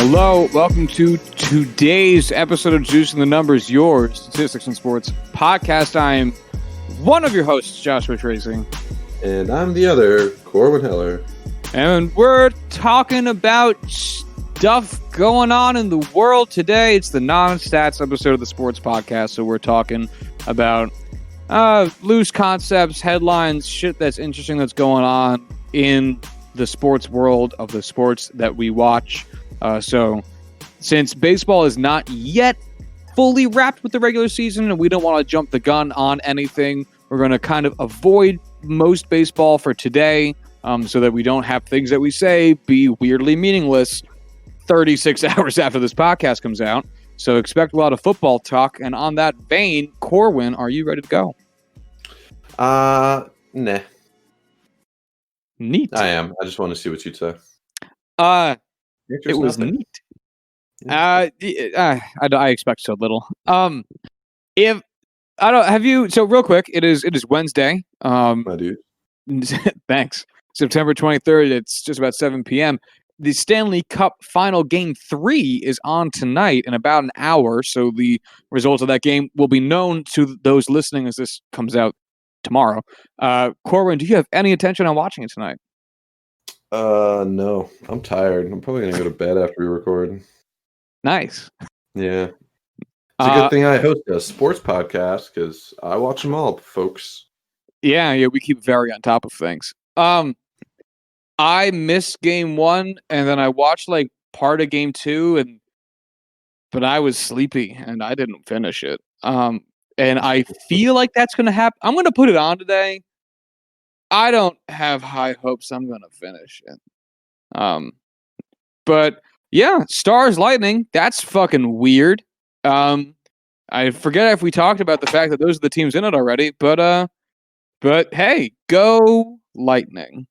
Hello, welcome to today's episode of Juicing the Numbers, your statistics and sports podcast. I'm one of your hosts, Joshua Tracy. And I'm the other, Corwin Heller. And we're talking about stuff going on in the world today. It's the non-stats episode of the sports podcast, so we're talking about loose concepts, headlines, shit that's interesting that's going on in the sports world of the sports that we watch. So since baseball is not yet fully wrapped with the regular season and we don't want to jump the gun on anything, we're going to kind of avoid most baseball for today so that we don't have things that we say be weirdly meaningless 36 hours after this podcast comes out. So expect a lot of football talk. And on that vein, Corwin, are you ready to go? Nah. Neat. I am. I just want to see what you'd say. It was neat. I expect so little. If I don't have you, so real quick, it is Wednesday. My dude. Thanks. September 23rd. It's just about 7 p.m. The Stanley Cup Final Game 3 is on tonight in about an hour. So the results of that game will be known to those listening as this comes out tomorrow. Corwin, do you have any intention on watching it tonight? No. I'm tired. I'm probably gonna go to bed after we record. Nice. Yeah. It's a good thing I host a sports podcast because I watch them all, folks. Yeah, we keep very on top of things. I missed game 1 and then I watched like part of game 2 but I was sleepy and I didn't finish it. And I feel like that's gonna happen. I'm gonna put it on today. I don't have high hopes I'm going to finish it. But yeah, Stars Lightning, that's fucking weird. I forget if we talked about the fact that those are the teams in it already, but hey, go Lightning.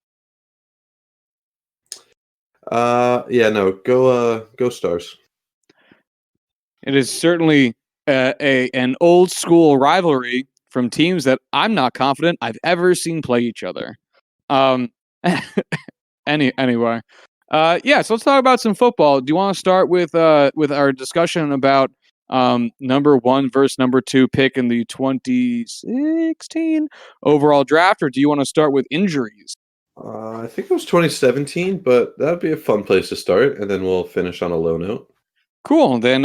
Go Stars. It is certainly an old school rivalry from teams that I'm not confident I've ever seen play each other. Anyway. So let's talk about some football. Do you want to start with our discussion about number 1 versus number 2 pick in the 2016 overall draft, or do you want to start with injuries? I think it was 2017, but that'd be a fun place to start, and then we'll finish on a low note. Cool. Then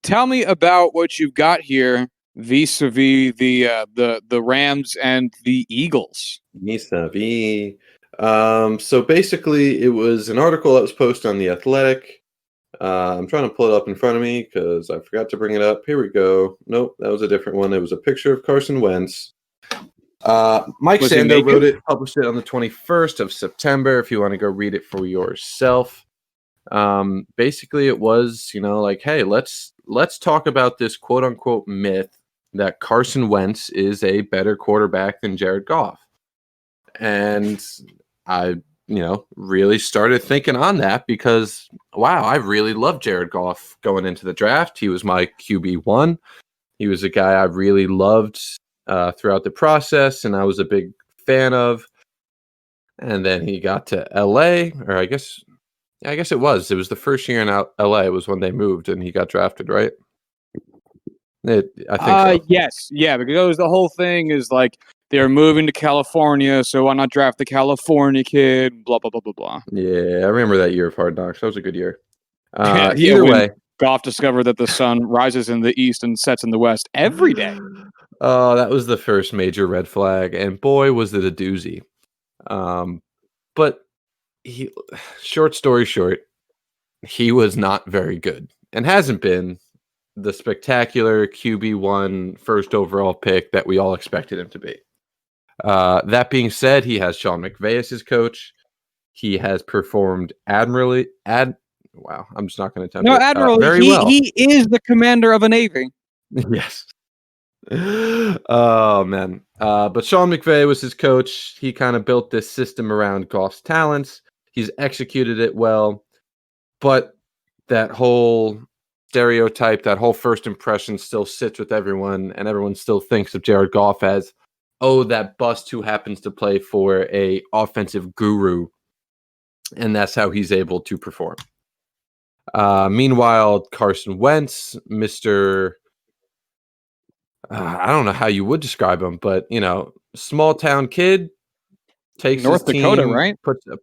tell me about what you've got here vis-a-vis the Rams and the Eagles. Vis-a-vis. So basically, it was an article that was posted on The Athletic. I'm trying to pull it up in front of me because I forgot to bring it up. Here we go. Nope, that was a different one. It was a picture of Carson Wentz. Mike Sando wrote it, published it on the 21st of September. If you want to go read it for yourself. Basically, it was, like, hey, let's talk about this quote unquote myth that Carson Wentz is a better quarterback than Jared Goff. And I, really started thinking on that because, wow, I really loved Jared Goff going into the draft. He was my QB1. He was a guy I really loved throughout the process, and I was a big fan of. And then he got to LA, or I guess it was the first year in LA was when they moved and he got drafted, right? I think so. Yes. Yeah, because the whole thing is like they're moving to California, so why not draft the California kid? Blah, blah, blah, blah, blah. Yeah, I remember that year of Hard Knocks. That was a good year. Either way. Goff discovered that the sun rises in the east and sets in the west every day. Oh, that was the first major red flag, and boy, was it a doozy. But short story short, he was not very good and hasn't been the spectacular QB1 first overall pick that we all expected him to be. That being said, he has Sean McVay as his coach. He has performed admirably. Wow, I'm just not going to attempt it. Admirably. Very well. He is the commander of a navy. Yes. Oh, man. But Sean McVay was his coach. He kind of built this system around Goff's talents. He's executed it well. But that whole stereotype, that whole first impression still sits with everyone, and everyone still thinks of Jared Goff as, oh, that bust who happens to play for a offensive guru, and that's how he's able to perform. Meanwhile, Carson Wentz, Mr. I don't know how you would describe him, but small town kid takes his North Dakota, team, right? puts up,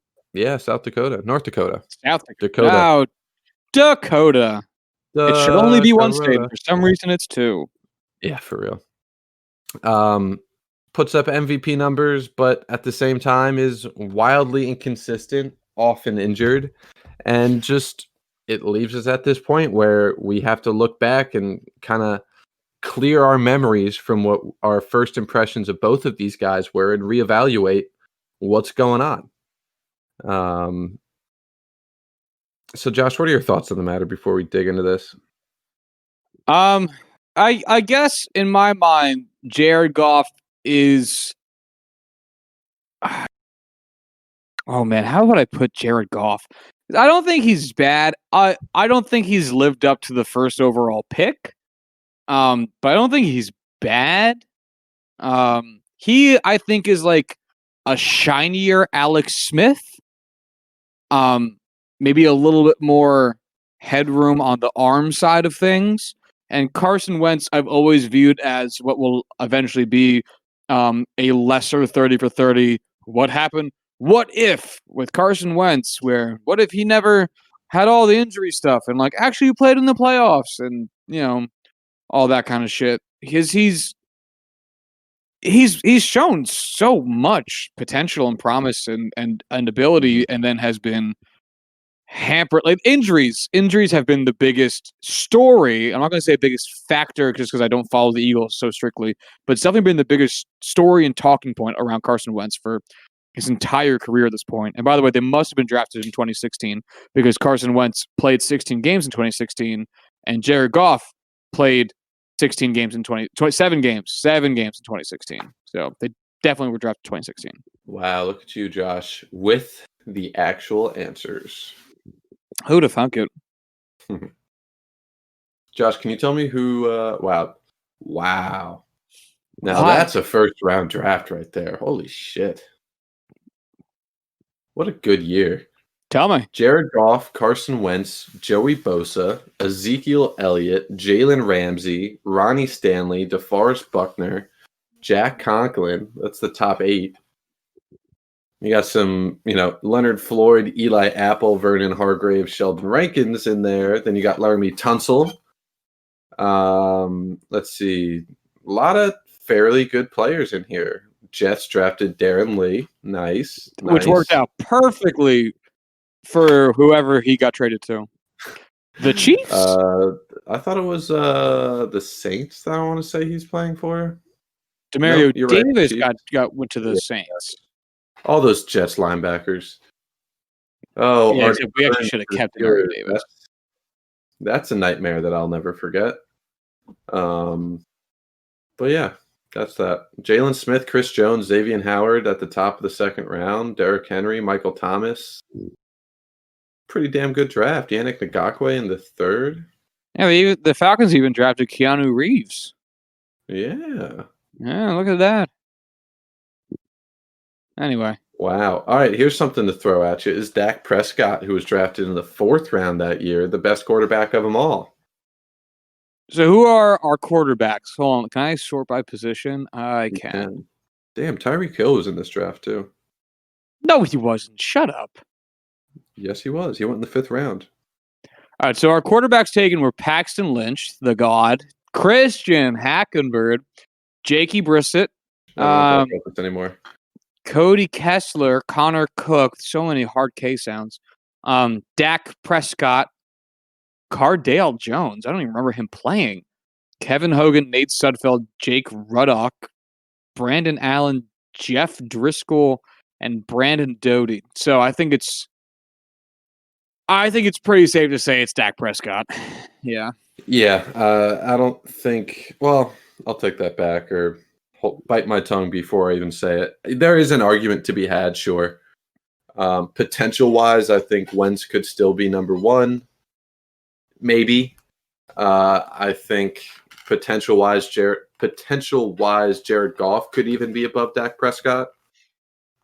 South Dakota, North Dakota, South Dakota. Dakota, No, Dakota. It should only be one state. Dakota. For some reason, it's two. Yeah, for real. Puts up MVP numbers, but at the same time is wildly inconsistent, often injured, and just it leaves us at this point where we have to look back and kind of clear our memories from what our first impressions of both of these guys were and reevaluate what's going on. So Josh, what are your thoughts on the matter before we dig into this? I guess in my mind, Jared Goff is. Oh man, how would I put Jared Goff? I don't think he's bad. I don't think he's lived up to the first overall pick. But I don't think he's bad. He I think is like a shinier Alex Smith. Maybe a little bit more headroom on the arm side of things. And Carson Wentz, I've always viewed as what will eventually be a lesser 30 for 30. What happened? What if with Carson Wentz, where what if he never had all the injury stuff and like actually played in the playoffs and all that kind of shit? Because he's shown so much potential and promise and ability, and then has been hampered. Like injuries have been the biggest story. I'm not going to say biggest factor just because I don't follow the Eagles so strictly, but it's definitely been the biggest story and talking point around Carson Wentz for his entire career at this point. And by the way, they must have been drafted in 2016 because Carson Wentz played 16 games in 2016 and Jared Goff played 16 games in 7 games in 2016. So they definitely were drafted in 2016. Wow, look at you, Josh, with the actual answers. Who'd have thunk it? Josh, can you tell me who? Wow. Now that's a first round draft right there. Holy shit. What a good year. Tell me. Jared Goff, Carson Wentz, Joey Bosa, Ezekiel Elliott, Jalen Ramsey, Ronnie Stanley, DeForest Buckner, Jack Conklin. That's the top 8. You got some, Leonard Floyd, Eli Apple, Vernon Hargrave, Sheldon Rankins in there. Then you got Laramie Tunsil. Let's see. A lot of fairly good players in here. Jets drafted Darren Lee. Nice. Which worked out perfectly for whoever he got traded to. The Chiefs? I thought it was the Saints that I want to say he's playing for. Demario Davis right. went to the Saints. All those Jets linebackers. Oh, yeah, we actually should have kept Demario Davis. That's a nightmare that I'll never forget. But yeah, that's that. Jalen Smith, Chris Jones, Xavier Howard at the top of the second round. Derrick Henry, Michael Thomas. Pretty damn good draft. Yannick Ngakoue in the third. Yeah, the Falcons even drafted Keanu Reeves. Yeah. Yeah, look at that. Anyway. Wow. All right, here's something to throw at you. Is Dak Prescott, who was drafted in the 4th round that year, the best quarterback of them all? So who are our quarterbacks? Hold on. Can I sort by position? I can. Damn, Tyreek Hill was in this draft too. No, he wasn't. Shut up. Yes, he was. He went in the 5th round. All right, so our quarterbacks taken were Paxton Lynch, the God, Christian Hackenberg, Jakey Brissett, I don't know anymore. Cody Kessler, Connor Cook, so many hard K sounds. Dak Prescott, Cardale Jones. I don't even remember him playing. Kevin Hogan, Nate Sudfeld, Jake Ruddock, Brandon Allen, Jeff Driscoll, and Brandon Doty. So I think it's pretty safe to say it's Dak Prescott. Yeah. Yeah. I don't think. Well, I'll take that back or bite my tongue before I even say it. There is an argument to be had, sure. Potential wise, I think Wentz could still be number 1. Maybe. I think potential wise Jared Goff could even be above Dak Prescott.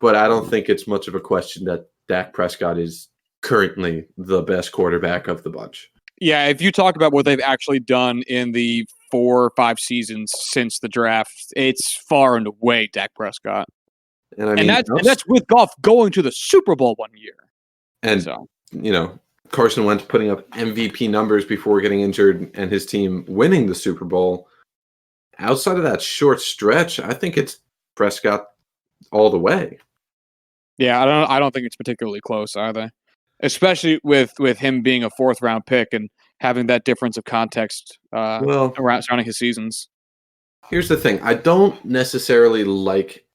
But I don't think it's much of a question that Dak Prescott is currently the best quarterback of the bunch. Yeah, if you talk about what they've actually done in the 4 or 5 seasons since the draft, it's far and away Dak Prescott. And I mean, that's with Goff going to the Super Bowl one year. And, so, Carson Wentz putting up MVP numbers before getting injured and his team winning the Super Bowl. Outside of that short stretch, I think it's Prescott all the way. Yeah, I don't think it's particularly close either. Especially with him being a 4th round pick and having that difference of context surrounding his seasons. Here's the thing. I don't necessarily like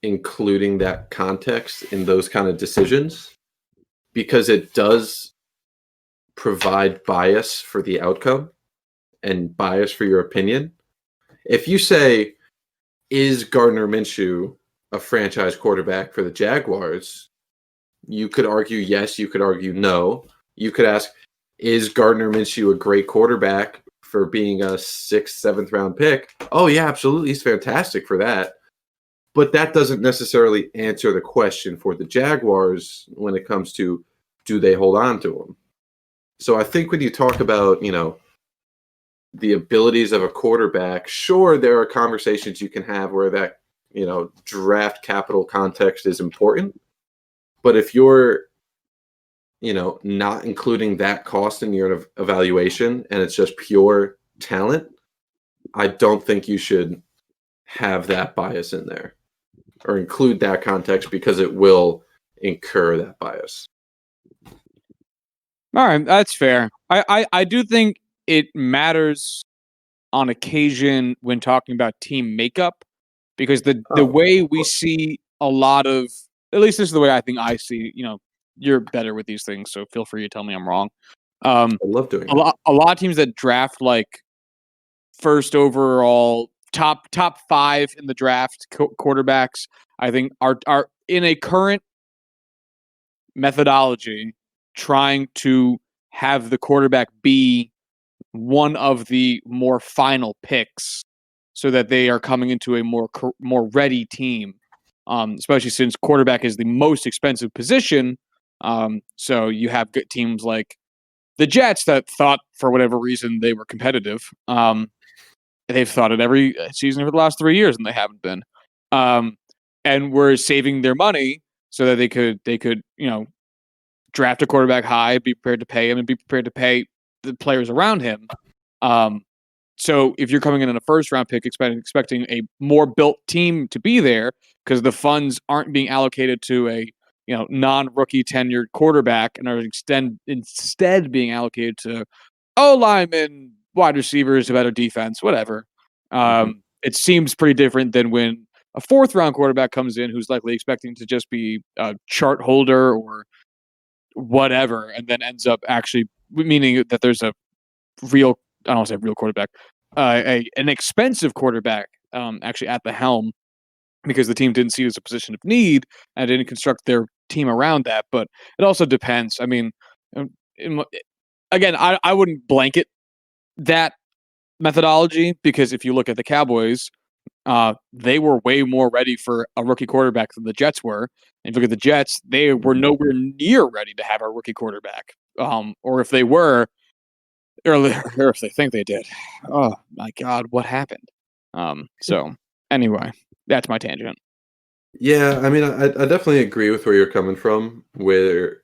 including that context in those kind of decisions because it does provide bias for the outcome and bias for your opinion. If you say, is Gardner Minshew a franchise quarterback for the Jaguars? You could argue yes, you could argue no. You could ask, is Gardner Minshew a great quarterback for being a 6th, 7th round pick? Oh, yeah, absolutely. He's fantastic for that. But that doesn't necessarily answer the question for the Jaguars when it comes to, do they hold on to him? So I think when you talk about, the abilities of a quarterback, sure, there are conversations you can have where that, draft capital context is important. But if you're, not including that cost in your evaluation and it's just pure talent, I don't think you should have that bias in there or include that context because it will incur that bias. All right, that's fair. I do think it matters on occasion when talking about team makeup because the way we see a lot of, at least this is the way I see, you're better with these things, so feel free to tell me I'm wrong. I love doing a lot of teams that draft like first overall top 5 in the draft quarterbacks, I think are in a current methodology trying to have the quarterback be one of the more final picks so that they are coming into a more ready team, especially since quarterback is the most expensive position. So you have good teams like the Jets that thought for whatever reason they were competitive. They've thought it every season for the last 3 years and they haven't been. And were saving their money so that they could draft a quarterback high, be prepared to pay him, and be prepared to pay the players around him. So if you're coming in on a 1st round pick expecting a more built team to be there because the funds aren't being allocated to a non-rookie tenured quarterback and are instead being allocated to linemen, wide receivers, a better defense, whatever. It seems pretty different than when a 4th round quarterback comes in who's likely expecting to just be a chart holder or whatever, and then ends up actually meaning that there's a real, I don't want to say real quarterback, an expensive quarterback actually at the helm because the team didn't see it as a position of need and didn't construct their team around that. But it also depends. I mean, again, I wouldn't blanket that methodology because if you look at the Cowboys, they were way more ready for a rookie quarterback than the Jets were. And if you look at the Jets, they were nowhere near ready to have a rookie quarterback. Or if they were, or if they think they did. Oh my God, what happened? So anyway, that's my tangent. Yeah, I mean, I definitely agree with where you're coming from, where,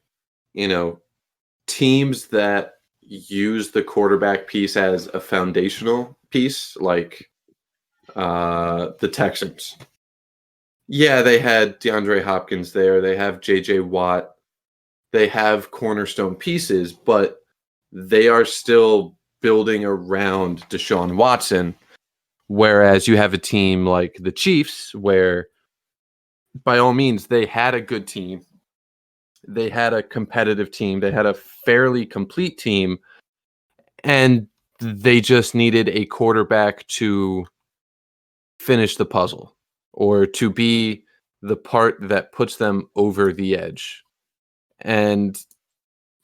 teams that use the quarterback piece as a foundational piece, like the Texans. Yeah, they had DeAndre Hopkins there. They have J.J. Watt. They have cornerstone pieces, but they are still building around Deshaun Watson. Whereas you have a team like the Chiefs, where by all means they had a good team. They had a competitive team. They had a fairly complete team. And they just needed a quarterback to finish the puzzle or to be the part that puts them over the edge. And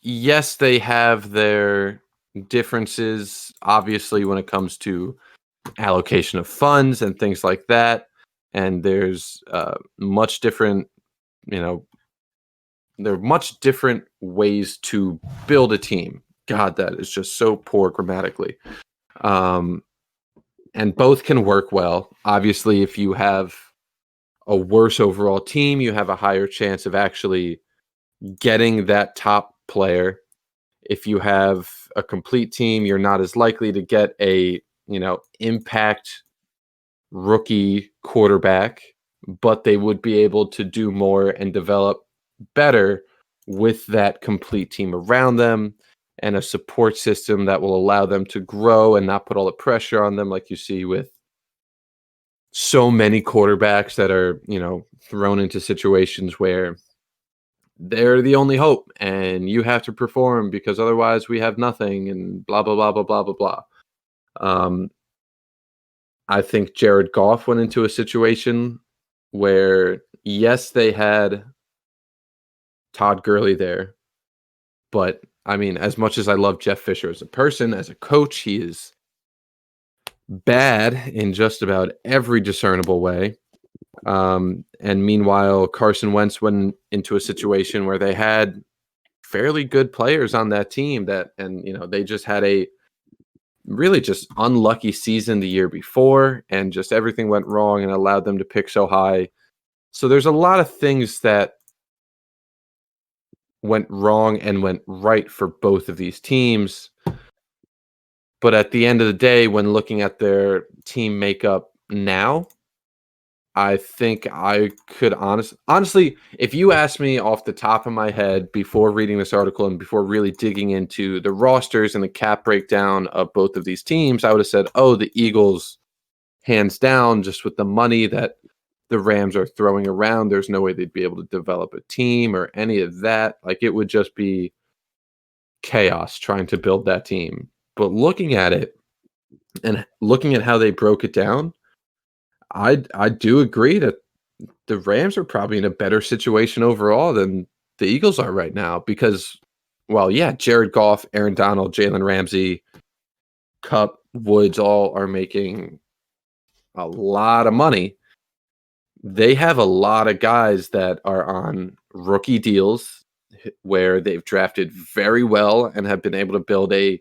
yes, they have their differences, obviously, when it comes to allocation of funds and things like that. And there's much different, There are much different ways to build a team. God, that is just so poor grammatically. And both can work well. Obviously, if you have a worse overall team, you have a higher chance of actually getting that top player. If you have a complete team, you're not as likely to get a, impact rookie quarterback, but they would be able to do more and develop better with that complete team around them and a support system that will allow them to grow and not put all the pressure on them like you see with so many quarterbacks that are, thrown into situations where they're the only hope and you have to perform because otherwise we have nothing and blah, blah, blah, blah, blah, blah, blah. I think Jared Goff went into a situation where, yes, they had Todd Gurley there, but I mean, as much as I love Jeff Fisher as a person, as a coach, he is bad in just about every discernible way. And meanwhile, Carson Wentz went into a situation where they had fairly good players on that team they just had a really just unlucky season the year before, and just everything went wrong and allowed them to pick so high. So there's a lot of things that went wrong and went right for both of these teams. But at the end of the day, when looking at their team makeup now, I think I could honestly, if you asked me off the top of my head before reading this article and before really digging into the rosters and the cap breakdown of both of these teams, I would have said, oh, the Eagles, hands down, just with the money that the Rams are throwing around. There's no way they'd be able to develop a team or any of that. Like, it would just be chaos trying to build that team. But looking at it and looking at how they broke it down, I do agree that the Rams are probably in a better situation overall than the Eagles are right now because, well, yeah, Jared Goff, Aaron Donald, Jalen Ramsey, Kupp, Woods all are making a lot of money. They have a lot of guys that are on rookie deals where they've drafted very well and have been able to build a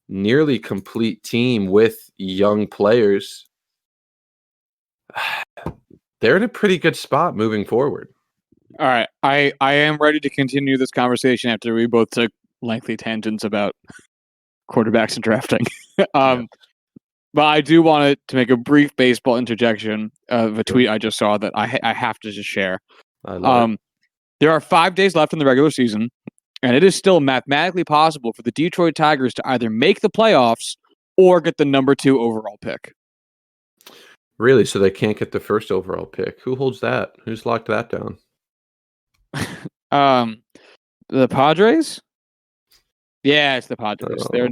nearly complete team with young players. They're in a pretty good spot moving forward. All right. I am ready to continue this conversation after we both took lengthy tangents about quarterbacks and drafting. Yeah. But I do want to make a brief baseball interjection of a tweet I just saw that I have to just share. There are 5 days left in the regular season, and it is still mathematically possible for the Detroit Tigers to either make the playoffs or get the number 2 overall pick. Really? So they can't get the first overall pick? Who holds that? Who's locked that down? The Padres? Yeah, it's the Padres. They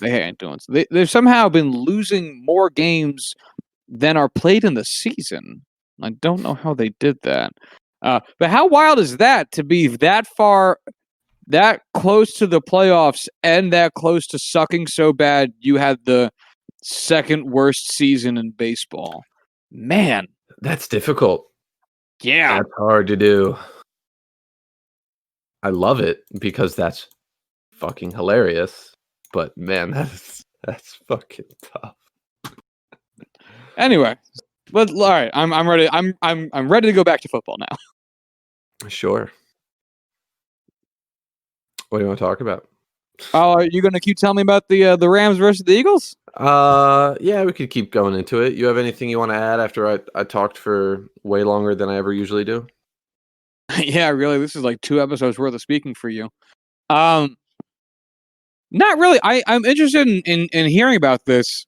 ain't doing so. They've somehow been losing more games than are played in the season. I don't know how they did that. But how wild is that to be that far, that close to the playoffs and that close to sucking so bad you had the second worst season in baseball? Man. That's difficult. Yeah. That's hard to do. I love it because that's fucking hilarious. But man, that's fucking tough. Anyway, but all right, I'm ready. I'm ready to go back to football now. Sure. What do you want to talk about? Oh, are you going to keep telling me about the Rams versus the Eagles? Yeah, we could keep going into it. You have anything you want to add after I talked for way longer than I ever usually do? Yeah, really. This is like 2 episodes worth of speaking for you. Not really. I'm interested in hearing about this.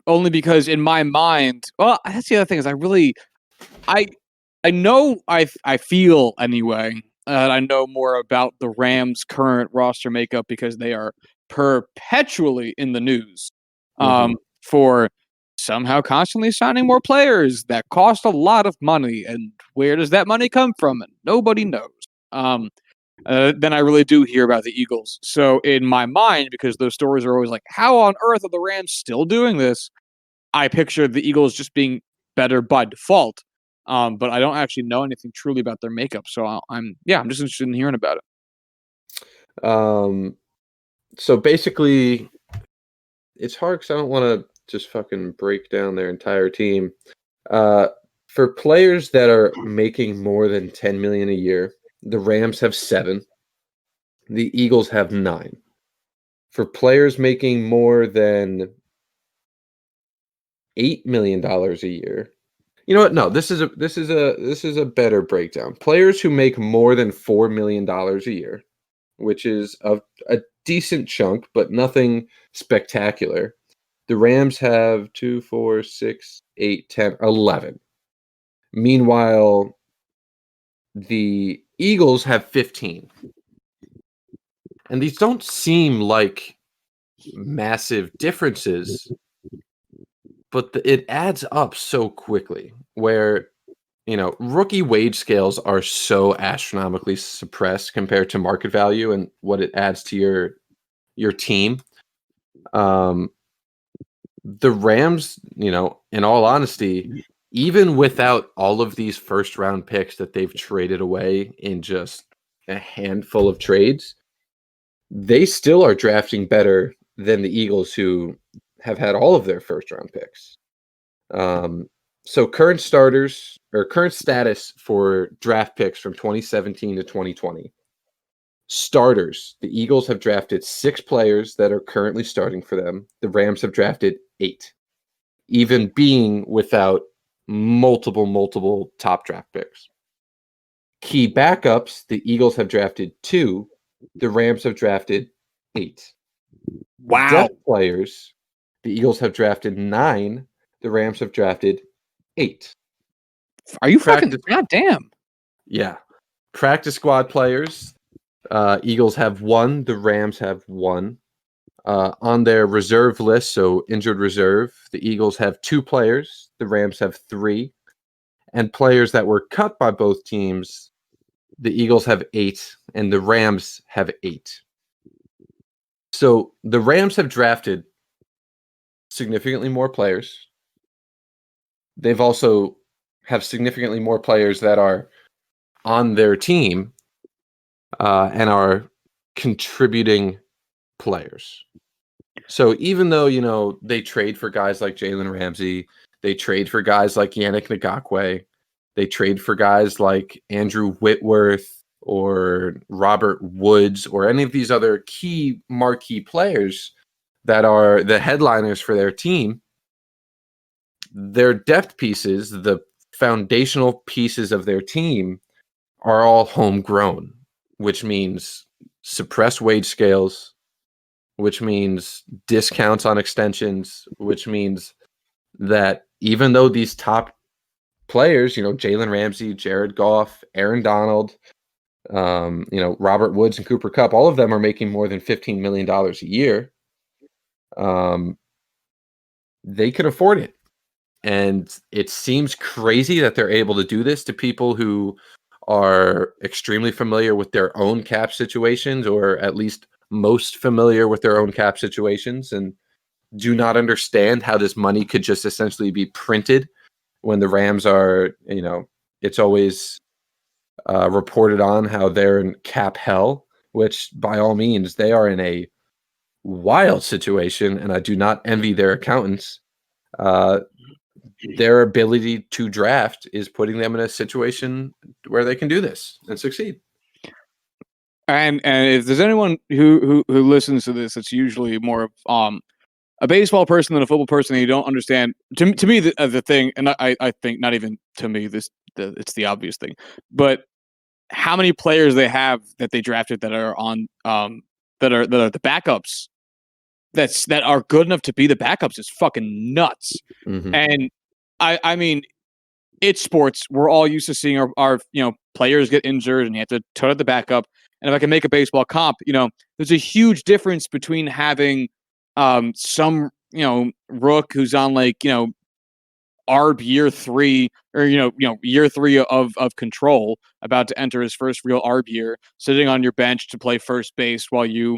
Only because in my mind, well, that's the other thing is I know I feel anyway. I know more about the Rams' current roster makeup because they are perpetually in the news for somehow constantly signing more players that cost a lot of money. And where does that money come from? And nobody knows. Then I really do hear about the Eagles. So in my mind, because those stories are always like, how on earth are the Rams still doing this? I picture the Eagles just being better by default. but I don't actually know anything truly about their makeup. So I'm just interested in hearing about it. So basically, it's hard because I don't want to just fucking break down their entire team. For players that are making more than $10 million a year, the Rams have 7. The Eagles have 9. For players making more than $8 million a year, you know what? No, this is a better breakdown. Players who make more than $4 million a year, which is a decent chunk, but nothing spectacular. The Rams have 2, 4, 6, 8, 10, 11. Meanwhile, the Eagles have 15. And these don't seem like massive differences, but it adds up so quickly where, rookie wage scales are so astronomically suppressed compared to market value and what it adds to your team. The Rams, in all honesty, even without all of these first round picks that they've traded away in just a handful of trades, they still are drafting better than the Eagles, who have had all of their first round picks. So current status for draft picks from 2017 to 2020. Starters, the Eagles have drafted 6 players that are currently starting for them. The Rams have drafted 8, even being without multiple top draft picks. Key backups, the Eagles have drafted 2. The Rams have drafted 8. Wow. Depth players, the Eagles have drafted 9. The Rams have drafted 8. Are you fucking goddamn? Yeah. Practice squad players, Eagles have 1. The Rams have 1. On their reserve list, so injured reserve, the Eagles have 2 players. The Rams have 3. And players that were cut by both teams, the Eagles have 8 and the Rams have 8. So the Rams have drafted significantly more players. They've also have significantly more players that are on their team and are contributing players. So even though, they trade for guys like Jalen Ramsey, they trade for guys like Yannick Ngakoue, they trade for guys like Andrew Whitworth or Robert Woods or any of these other key marquee players that are the headliners for their team, their depth pieces, the foundational pieces of their team, are all homegrown, which means suppressed wage scales, which means discounts on extensions, which means that even though these top players, Jalen Ramsey, Jared Goff, Aaron Donald, Robert Woods and Cooper Kupp, all of them are making more than $15 million a year. They can afford it. And it seems crazy that they're able to do this to people who are extremely familiar with their own cap situations, or at least most familiar with their own cap situations, and do not understand how this money could just essentially be printed when the Rams are, it's always reported on how they're in cap hell, which by all means, they are in a wild situation, and I do not envy their accountants. Their ability to draft is putting them in a situation where they can do this and succeed. And if there's anyone who listens to this, it's usually more of a baseball person than a football person, and you don't understand. To me, the thing, and I think not even to me, it's the obvious thing, but how many players they have that they drafted that are on that are the backups that are good enough to be the backups is fucking nuts. Mm-hmm. And I mean, it's sports. We're all used to seeing our players get injured and you have to turn out the backup. And if I can make a baseball comp, there's a huge difference between having some rook who's on ARB year 3 or year 3 of control, about to enter his first real ARB year, sitting on your bench to play first base while you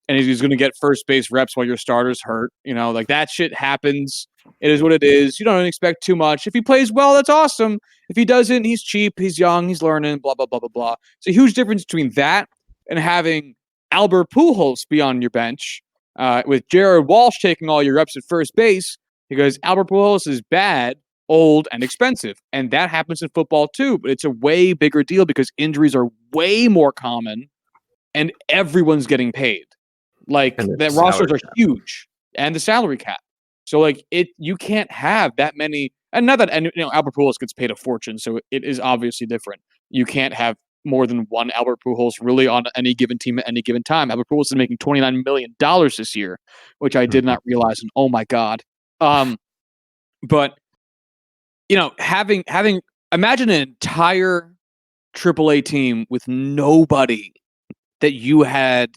and he's going to get first base reps while your starter's hurt. Like that shit happens. It is what it is. You don't expect too much. If he plays well, that's awesome. If he doesn't, he's cheap, he's young, he's learning, blah, blah, blah, blah, blah. It's a huge difference between that and having Albert Pujols be on your bench with Jared Walsh taking all your reps at first base because Albert Pujols is bad, old, and expensive. And that happens in football too, but it's a way bigger deal because injuries are way more common and everyone's getting paid. Like the rosters are huge and the salary cap. So like you can't have that many, and not that, and Albert Pujols gets paid a fortune, so it is obviously different. You can't have more than one Albert Pujols really on any given team at any given time. Albert Pujols is making $29 million this year, which I did not realize. And oh my God. But having imagine an entire AAA team with nobody that you had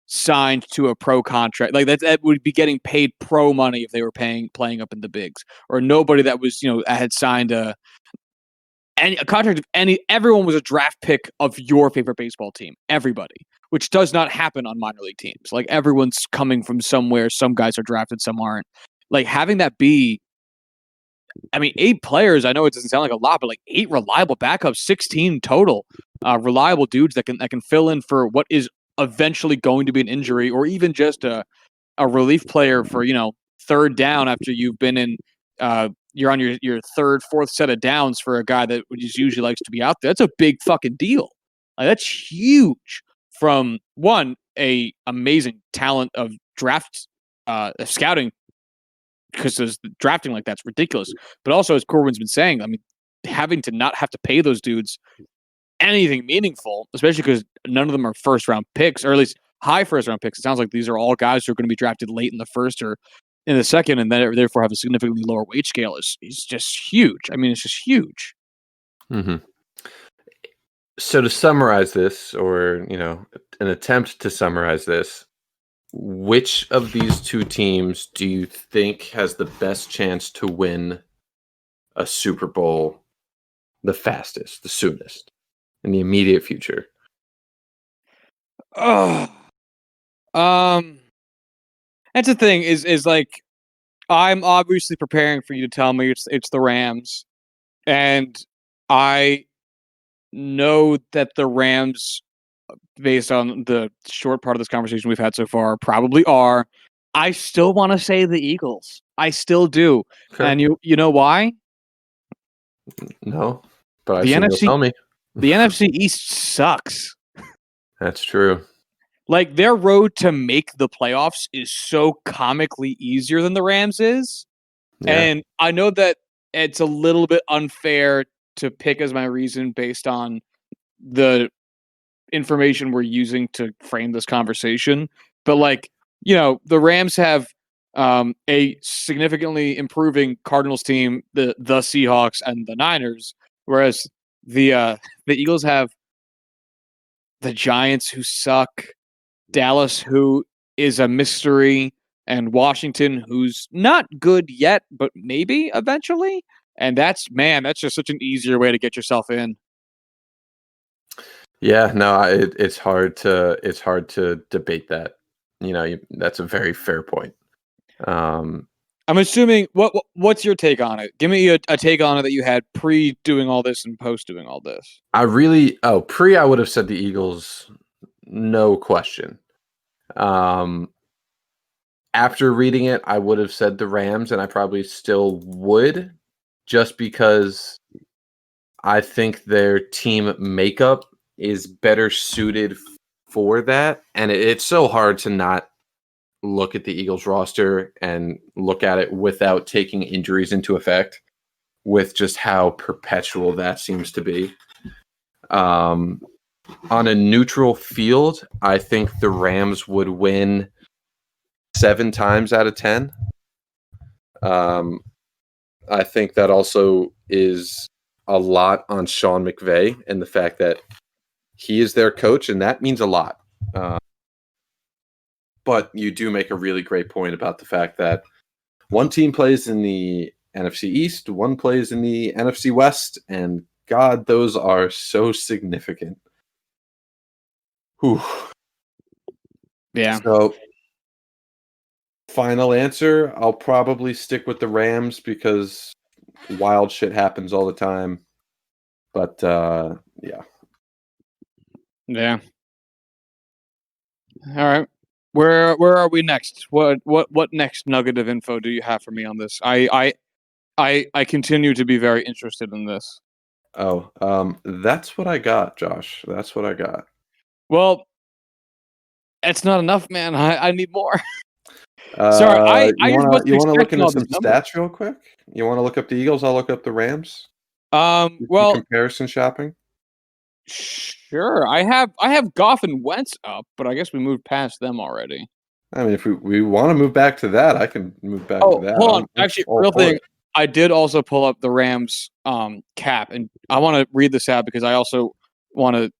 signed to a pro contract, like that would be getting paid pro money if they were playing up in the bigs, or nobody that was had signed a contract of everyone was a draft pick of your favorite baseball team, everybody, which does not happen on minor league teams. Like everyone's coming from somewhere. Some guys are drafted, some aren't. Like having that be, 8 players. I know it doesn't sound like a lot, but like 8 reliable backups, 16 total reliable dudes that can fill in for what is eventually going to be an injury, or even just a relief player for third down after you've been in you're on your third, fourth set of downs for a guy that just usually likes to be out there. That's a big fucking deal. Like, that's huge from a amazing talent of draft scouting, because drafting like that's ridiculous. But also, as Corwin's been saying, having to not have to pay those dudes anything meaningful, especially because none of them are first round picks, or at least high first round picks. It sounds like these are all guys who are going to be drafted late in the first or in the second, and then therefore have a significantly lower wage scale. Is just huge. It's just huge. Mm-hmm. So to summarize this, or an attempt to summarize this, which of these two teams do you think has the best chance to win a Super Bowl the fastest, the soonest, in the immediate future? That's the thing is like, I'm obviously preparing for you to tell me it's the Rams, and I know that the Rams, based on the short part of this conversation we've had so far, probably are. I still want to say the Eagles. I still do. Okay. And you know why? No, but I assume you'll tell me. The NFC East sucks. That's true. Like, their road to make the playoffs is so comically easier than the Rams is. Yeah. And I know that it's a little bit unfair to pick as my reason based on the information we're using to frame this conversation. But like, the Rams have a significantly improving Cardinals team, the Seahawks and the Niners, whereas the Eagles have the Giants, who suck, Dallas, who is a mystery, and Washington, who's not good yet, but maybe eventually. And that's just such an easier way to get yourself in. Yeah, no, it's hard to debate that. That's a very fair point. I'm assuming, what's your take on it? Give me a take on it that you had pre doing all this and post doing all this. I would have said the Eagles, no question. After reading it, I would have said the Rams, and I probably still would, just because I think their team makeup is better suited for that. And it's so hard to not look at the Eagles roster and look at it without taking injuries into effect, with just how perpetual that seems to be. On a neutral field, I think the Rams would win 7 times out of 10. I think that also is a lot on Sean McVay and the fact that he is their coach, and that means a lot. But you do make a really great point about the fact that one team plays in the NFC East, one plays in the NFC West, and God, those are so significant. Whew. Yeah. So, final answer, I'll probably stick with the Rams because wild shit happens all the time. But yeah. Yeah. All right. Where are we next? What next nugget of info do you have for me on this? I continue to be very interested in this. Oh, that's what I got, Josh. That's what I got. Well, it's not enough, man. I need more. Sorry, I You was wanna supposed to you wanna look expecting into all some these numbers. stats real quick? You wanna look up the Eagles? I'll look up the Rams. Do some Well, comparison shopping. sure. I have Goff and Wentz up, but I guess we moved past them already. I mean, if we want to move back to that, I can move back to Oh, that. hold on. I'm Actually, all real for thing. it. I did also pull up the Rams cap, and I want to read this out because I also want to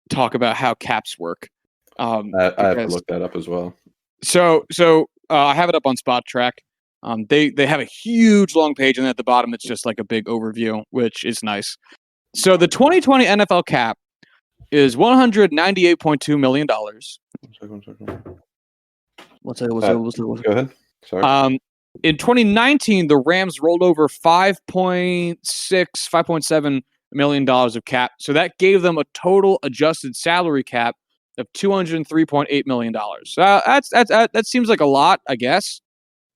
talk about how caps work. I have to Because look that up as well. so I have it up on Spot Track. They have a huge long page, and at the bottom it's just like a big overview, which is nice. So the 2020 NFL cap is $198.2 million. One second. What's that? Go ahead. Sorry. In 2019, the Rams rolled over $5.7 million of cap. So that gave them a total adjusted salary cap of $203.8 million. That seems like a lot, I guess.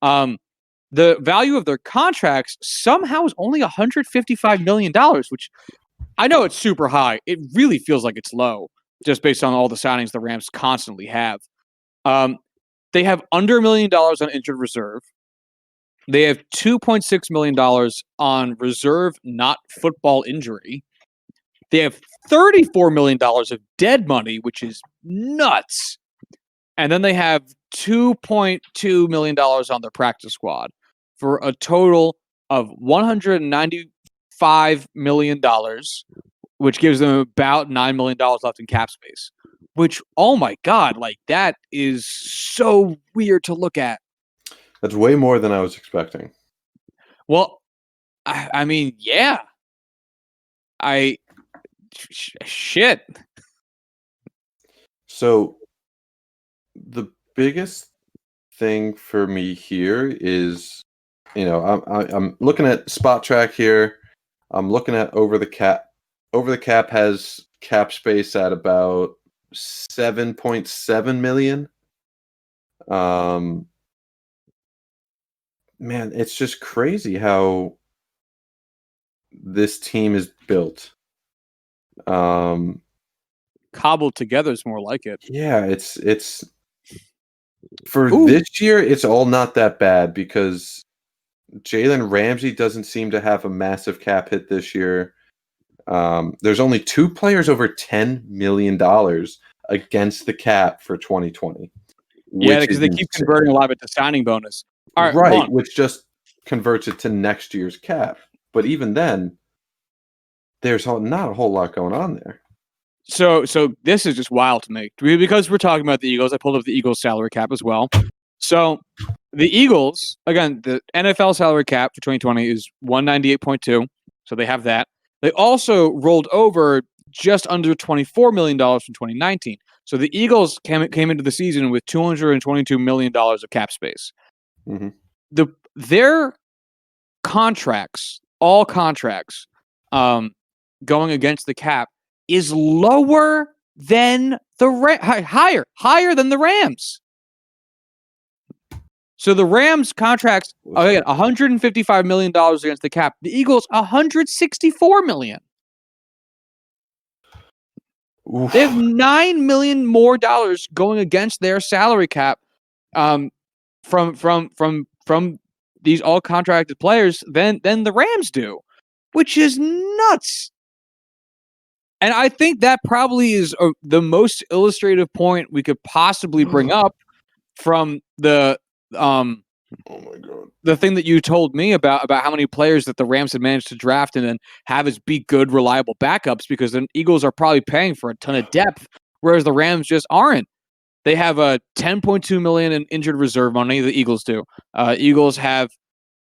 The value of their contracts somehow is only $155 million, which I know it's super high. It really feels like it's low, just based on all the signings the Rams constantly have. They have under $1 million on injured reserve. They have $2.6 million on reserve, not football injury. They have $34 million of dead money, which is nuts. And then they have $2.2 million on their practice squad for a total of $195 million, which gives them about $9 million left in cap space. Which, oh my God, like that is so weird to look at. That's way more than I was expecting. Well, I mean, yeah. Shit. So the biggest thing for me here is, I'm looking at Spot Track here. I'm looking at Over the Cap. Over the Cap has cap space at about 7.7 million. Man, it's just crazy how this team is built. Cobbled together is more like it. Yeah, it's for Ooh. this year, it's all not that bad because Jalen Ramsey doesn't seem to have a massive cap hit this year. There's only 2 players over $10 million against the cap for 2020. Yeah, Which because is they keep converting a lot of it to signing bonus. All right, hold on. which just converts it to next year's cap. But even then, there's not a whole lot going on there. So this is just wild to me because we're talking about the Eagles. I pulled up the Eagles salary cap as well. So the Eagles, again, the NFL salary cap for 2020 is 198.2. So they have that. They also rolled over just under $24 million from 2019. So the Eagles came into the season with $222 million of cap space. Mm-hmm. Their contracts, all contracts, going against the cap is lower than the higher than the Rams. So the Rams contracts again $155 million against the cap. The Eagles $164 million. Oof. They have $9 million more going against their salary cap, from these all contracted players than the Rams do, which is nuts. And I think that probably is the most illustrative point we could possibly bring up from the oh my God, the thing that you told me about how many players that the Rams had managed to draft and then have as be good, reliable backups, because the Eagles are probably paying for a ton of depth, whereas the Rams just aren't. They have a $10.2 million in injured reserve money. The Eagles do. Eagles have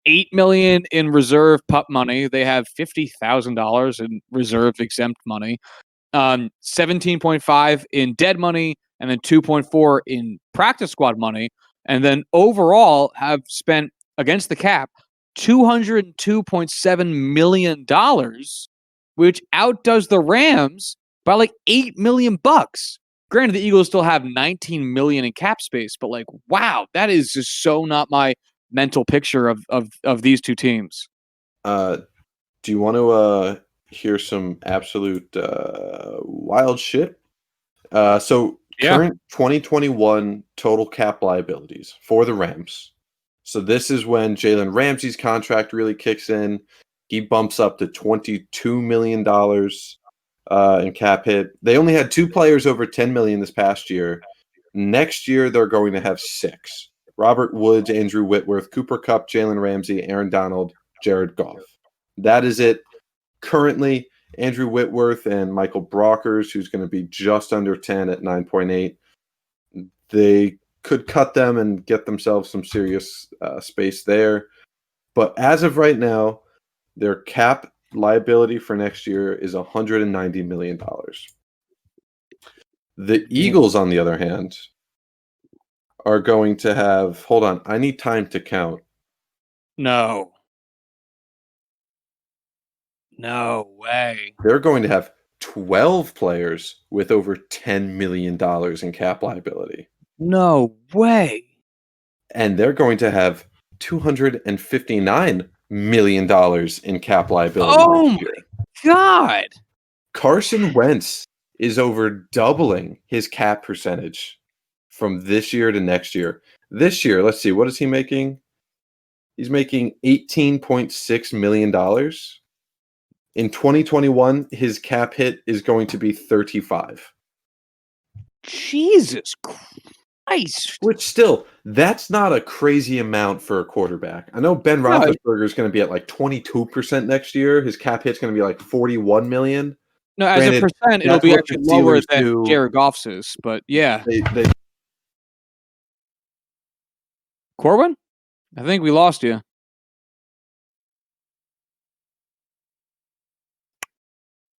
$8 million in reserve pup money. They have $50,000 in reserve exempt money. 17.5 in dead money, and then 2.4 in practice squad money, and then overall have spent against the cap $202.7 million, which outdoes the Rams by like $8 million. Granted, the Eagles still have $19 million in cap space, but like, wow, that is just so not my mental picture of these two teams. Do you want to hear some absolute wild shit? Current 2021 total cap liabilities for the Rams. So this is when Jalen Ramsey's contract really kicks in. He bumps up to $22 million in cap hit. They only had 2 players over $10 million this past year. Next year, they're going to have 6. Robert Woods, Andrew Whitworth, Cooper Kupp, Jalen Ramsey, Aaron Donald, Jared Goff. That is it. Currently, Andrew Whitworth and Michael Brockers, who's going to be just under 10 at 9.8. They could cut them and get themselves some serious space there. But as of right now, their cap liability for next year is $190 million. The Eagles, on the other hand, are going to have... Hold on. I need time to count. No way. They're going to have 12 players with over $10 million in cap liability. No way. And they're going to have $259 million in cap liability. Oh my God. Carson Wentz is over doubling his cap percentage from this year to next year. This year, let's see, what is he making? He's making $18.6 million. In 2021, his cap hit is going to be 35. Jesus Christ. Which still, that's not a crazy amount for a quarterback. I know Ben Roethlisberger is going to be at like 22% next year. His cap hit's going to be like $41 million. No, as a percent, it'll be actually lower than Jared Goff's is, but yeah. They Corwin? I think we lost you.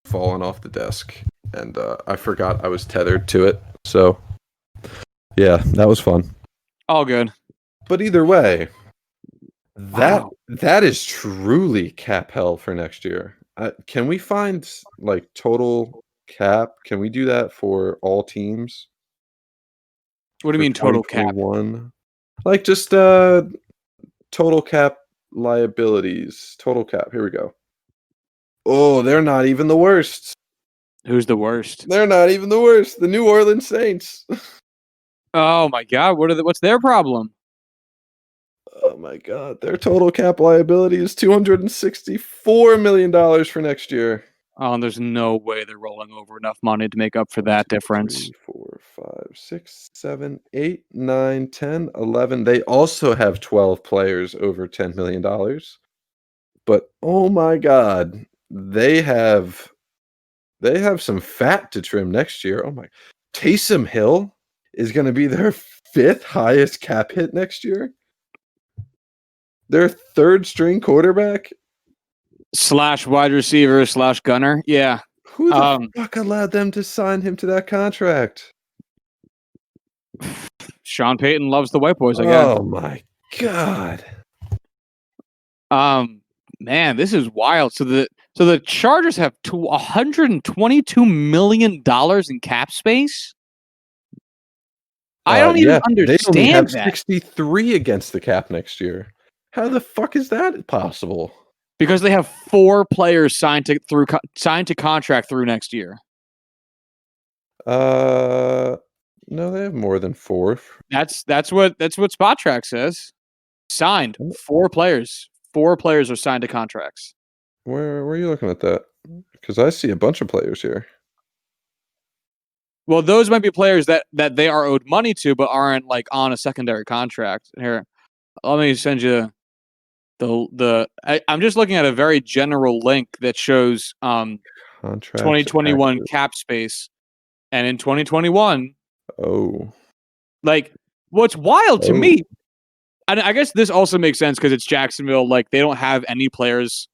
fallen off the desk, and I forgot I was tethered to it. So, yeah, that was fun. All good. But either way, Wow. that is truly cap hell for next year. Can we find like total cap? Can we do that for all teams? What do you mean total cap? Like just total cap liabilities. Total cap. Here we go. Oh, they're not even the worst. Who's the worst? They're not even the worst. The New Orleans Saints. Oh my God! What's their problem? Oh my God! Their total cap liability is $264 million for next year. Oh, and there's no way they're rolling over enough money to make up for that difference. 3, 4, 5, 6, 7, 8, 9, 10, 11. They also have 12 players over $10 million. But oh my God, they have some fat to trim next year. Oh my! Taysom Hill is going to be their 5th highest cap hit next year. Their 3rd string quarterback / wide receiver / gunner. Yeah. Who the fuck allowed them to sign him to that contract? Sean Payton loves the white boys, I guess. Oh my God. Man, this is wild. So the Chargers have $122 million in cap space. I don't even understand they only have that. 63 against the cap next year. How the fuck is that possible? Because they have 4 players signed to contract through next year. No, they have more than 4. That's what SpotTrack says. Signed 4 players. 4 players are signed to contracts. Where are you looking at that? Because I see a bunch of players here. Well, those might be players that they are owed money to, but aren't like on a secondary contract. Here, let me send you I'm just looking at a very general link that shows 2021 cap space, and in 2021, like what's wild to me, and I guess this also makes sense because it's Jacksonville. Like they don't have any players.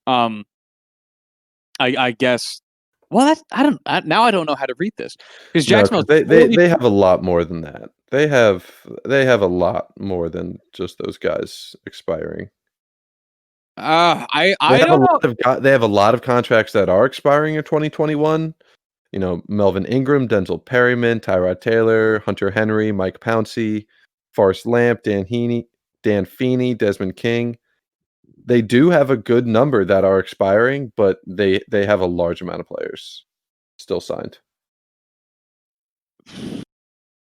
I guess Well, now I don't know how to read this because No, because Jacksonville's they have a lot more than that. They have a lot more than just those guys expiring. They I have a don't know. lot of they have a lot of contracts that are expiring in 2021. You know, Melvin Ingram, Denzel Perryman, Tyrod Taylor, Hunter Henry, Mike Pouncey, Forrest Lamp, Dan Feeney, Desmond King. They do have a good number that are expiring, but they have a large amount of players still signed.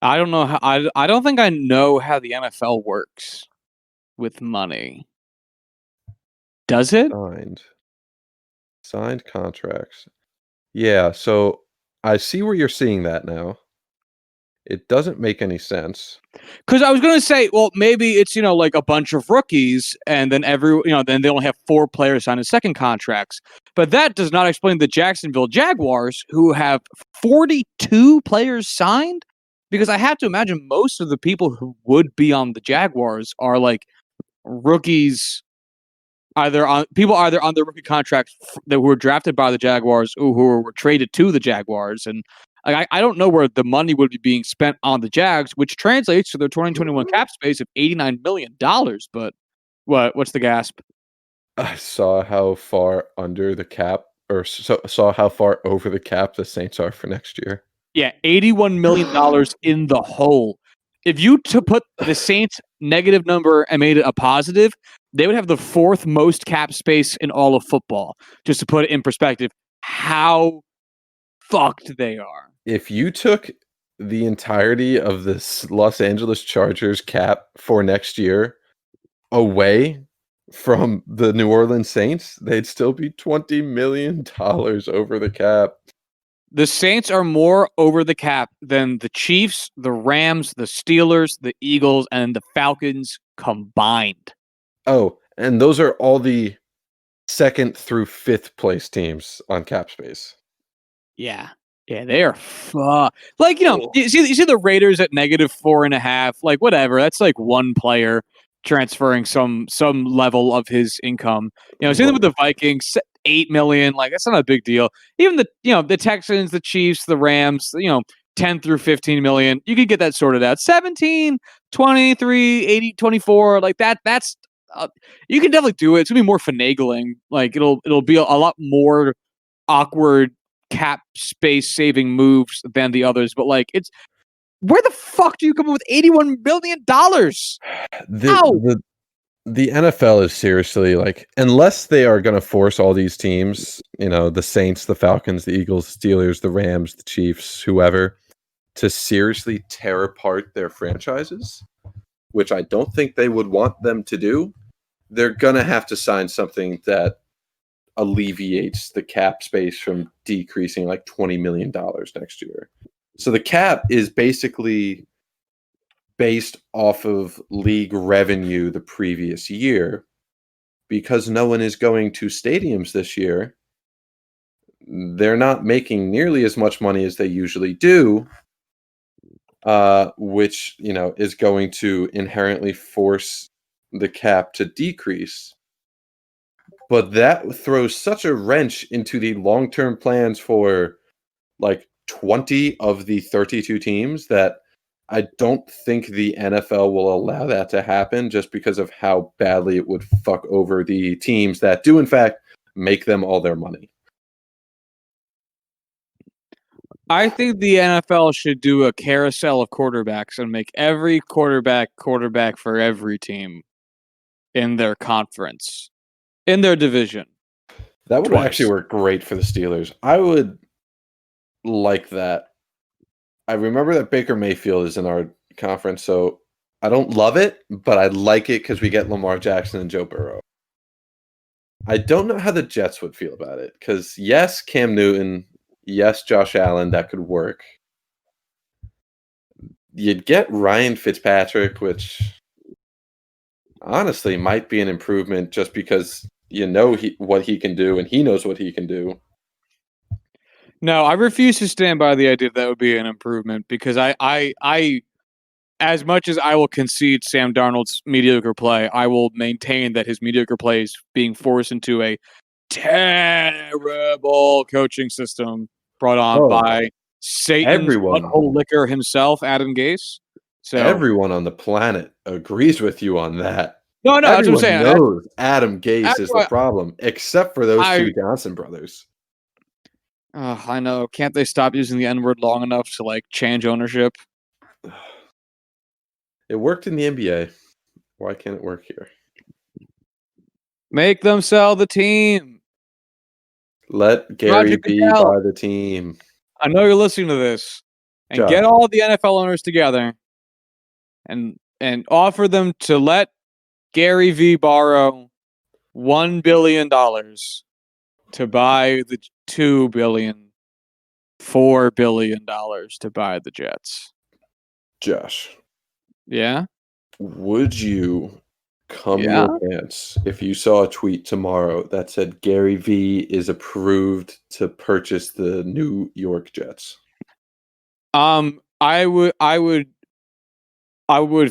I don't know how. I don't think I know how the NFL works with money. Does it? Signed contracts. Yeah, so I see where you're seeing that now. It doesn't make any sense. Because I was going to say, well, maybe it's like a bunch of rookies, and then then they only have 4 players signing second contracts. But that does not explain the Jacksonville Jaguars, who have 42 players signed. Because I have to imagine most of the people who would be on the Jaguars are like rookies, either on their rookie contracts that were drafted by the Jaguars or who were traded to the Jaguars, and I don't know where the money would be being spent on the Jags, which translates to their 2021 cap space of $89 million. But what's the gasp? I saw how far under the cap, or saw how far over the cap the Saints are for next year. Yeah, $81 million in the hole. If you to put the Saints negative number and made it a positive, they would have the 4th most cap space in all of football. Just to put it in perspective, how fucked they are. If you took the entirety of this Los Angeles Chargers cap for next year away from the New Orleans Saints, they'd still be $20 million over the cap. The Saints are more over the cap than the Chiefs, the Rams, the Steelers, the Eagles, and the Falcons combined. Oh, and those are all the 2nd through 5th place teams on cap space. Yeah. Yeah, they are like, you see the Raiders at -4.5, like whatever. That's like one player transferring some level of his income. Same with the Vikings, 8 million, like that's not a big deal. Even the Texans, the Chiefs, the Rams, 10 through 15 million. You could get that sorted out. 17, 23, 80, 24, like that's you can definitely do it. It's going to be more finagling. Like it'll be a lot more awkward cap space saving moves than the others, but like it's where the fuck do you come up with $81 million? The NFL is seriously like, unless they are going to force all these teams, the Saints, the Falcons, the Eagles, the Steelers, the Rams, the Chiefs, whoever, to seriously tear apart their franchises, which I don't think they would want them to do, they're going to have to sign something that alleviates the cap space from decreasing like $20 million next year. So the cap is basically based off of league revenue the previous year. Because no one is going to stadiums this year, they're not making nearly as much money as they usually do, which is going to inherently force the cap to decrease. But that throws such a wrench into the long-term plans for like 20 of the 32 teams that I don't think the NFL will allow that to happen, just because of how badly it would fuck over the teams that do in fact make them all their money. I think the NFL should do a carousel of quarterbacks and make every quarterback for every team in their conference, in their division. That would actually work great for the Steelers. I would like that. I remember that Baker Mayfield is in our conference, so I don't love it, but I like it because we get Lamar Jackson and Joe Burrow. I don't know how the Jets would feel about it, because yes, Cam Newton, yes, Josh Allen, that could work. You'd get Ryan Fitzpatrick, which honestly might be an improvement just because what he can do, and he knows what he can do. No, I refuse to stand by the idea that would be an improvement, because I as much as I will concede Sam Darnold's mediocre play, I will maintain that his mediocre play is being forced into a terrible coaching system brought on by Satan's everyone. butthole licker himself, Adam Gase. So Everyone on the planet agrees with you on that. no, that's what I'm Everyone saying. knows Adam Gase is the Everyone- problem, except for those two Johnson brothers. I know. Can't they stop using the N-word long enough to like change ownership? It worked in the NBA. Why can't it work here? Make them sell the team. Let Gary V buy the team. I know you're listening to this. And Josh. get all the NFL owners together and offer them to let Gary V borrow $1 billion to buy the $2 billion, $4 billion to buy the Jets. Josh. Yeah? Would you come your pants if you saw a tweet tomorrow that said Gary V is approved to purchase the New York Jets? I would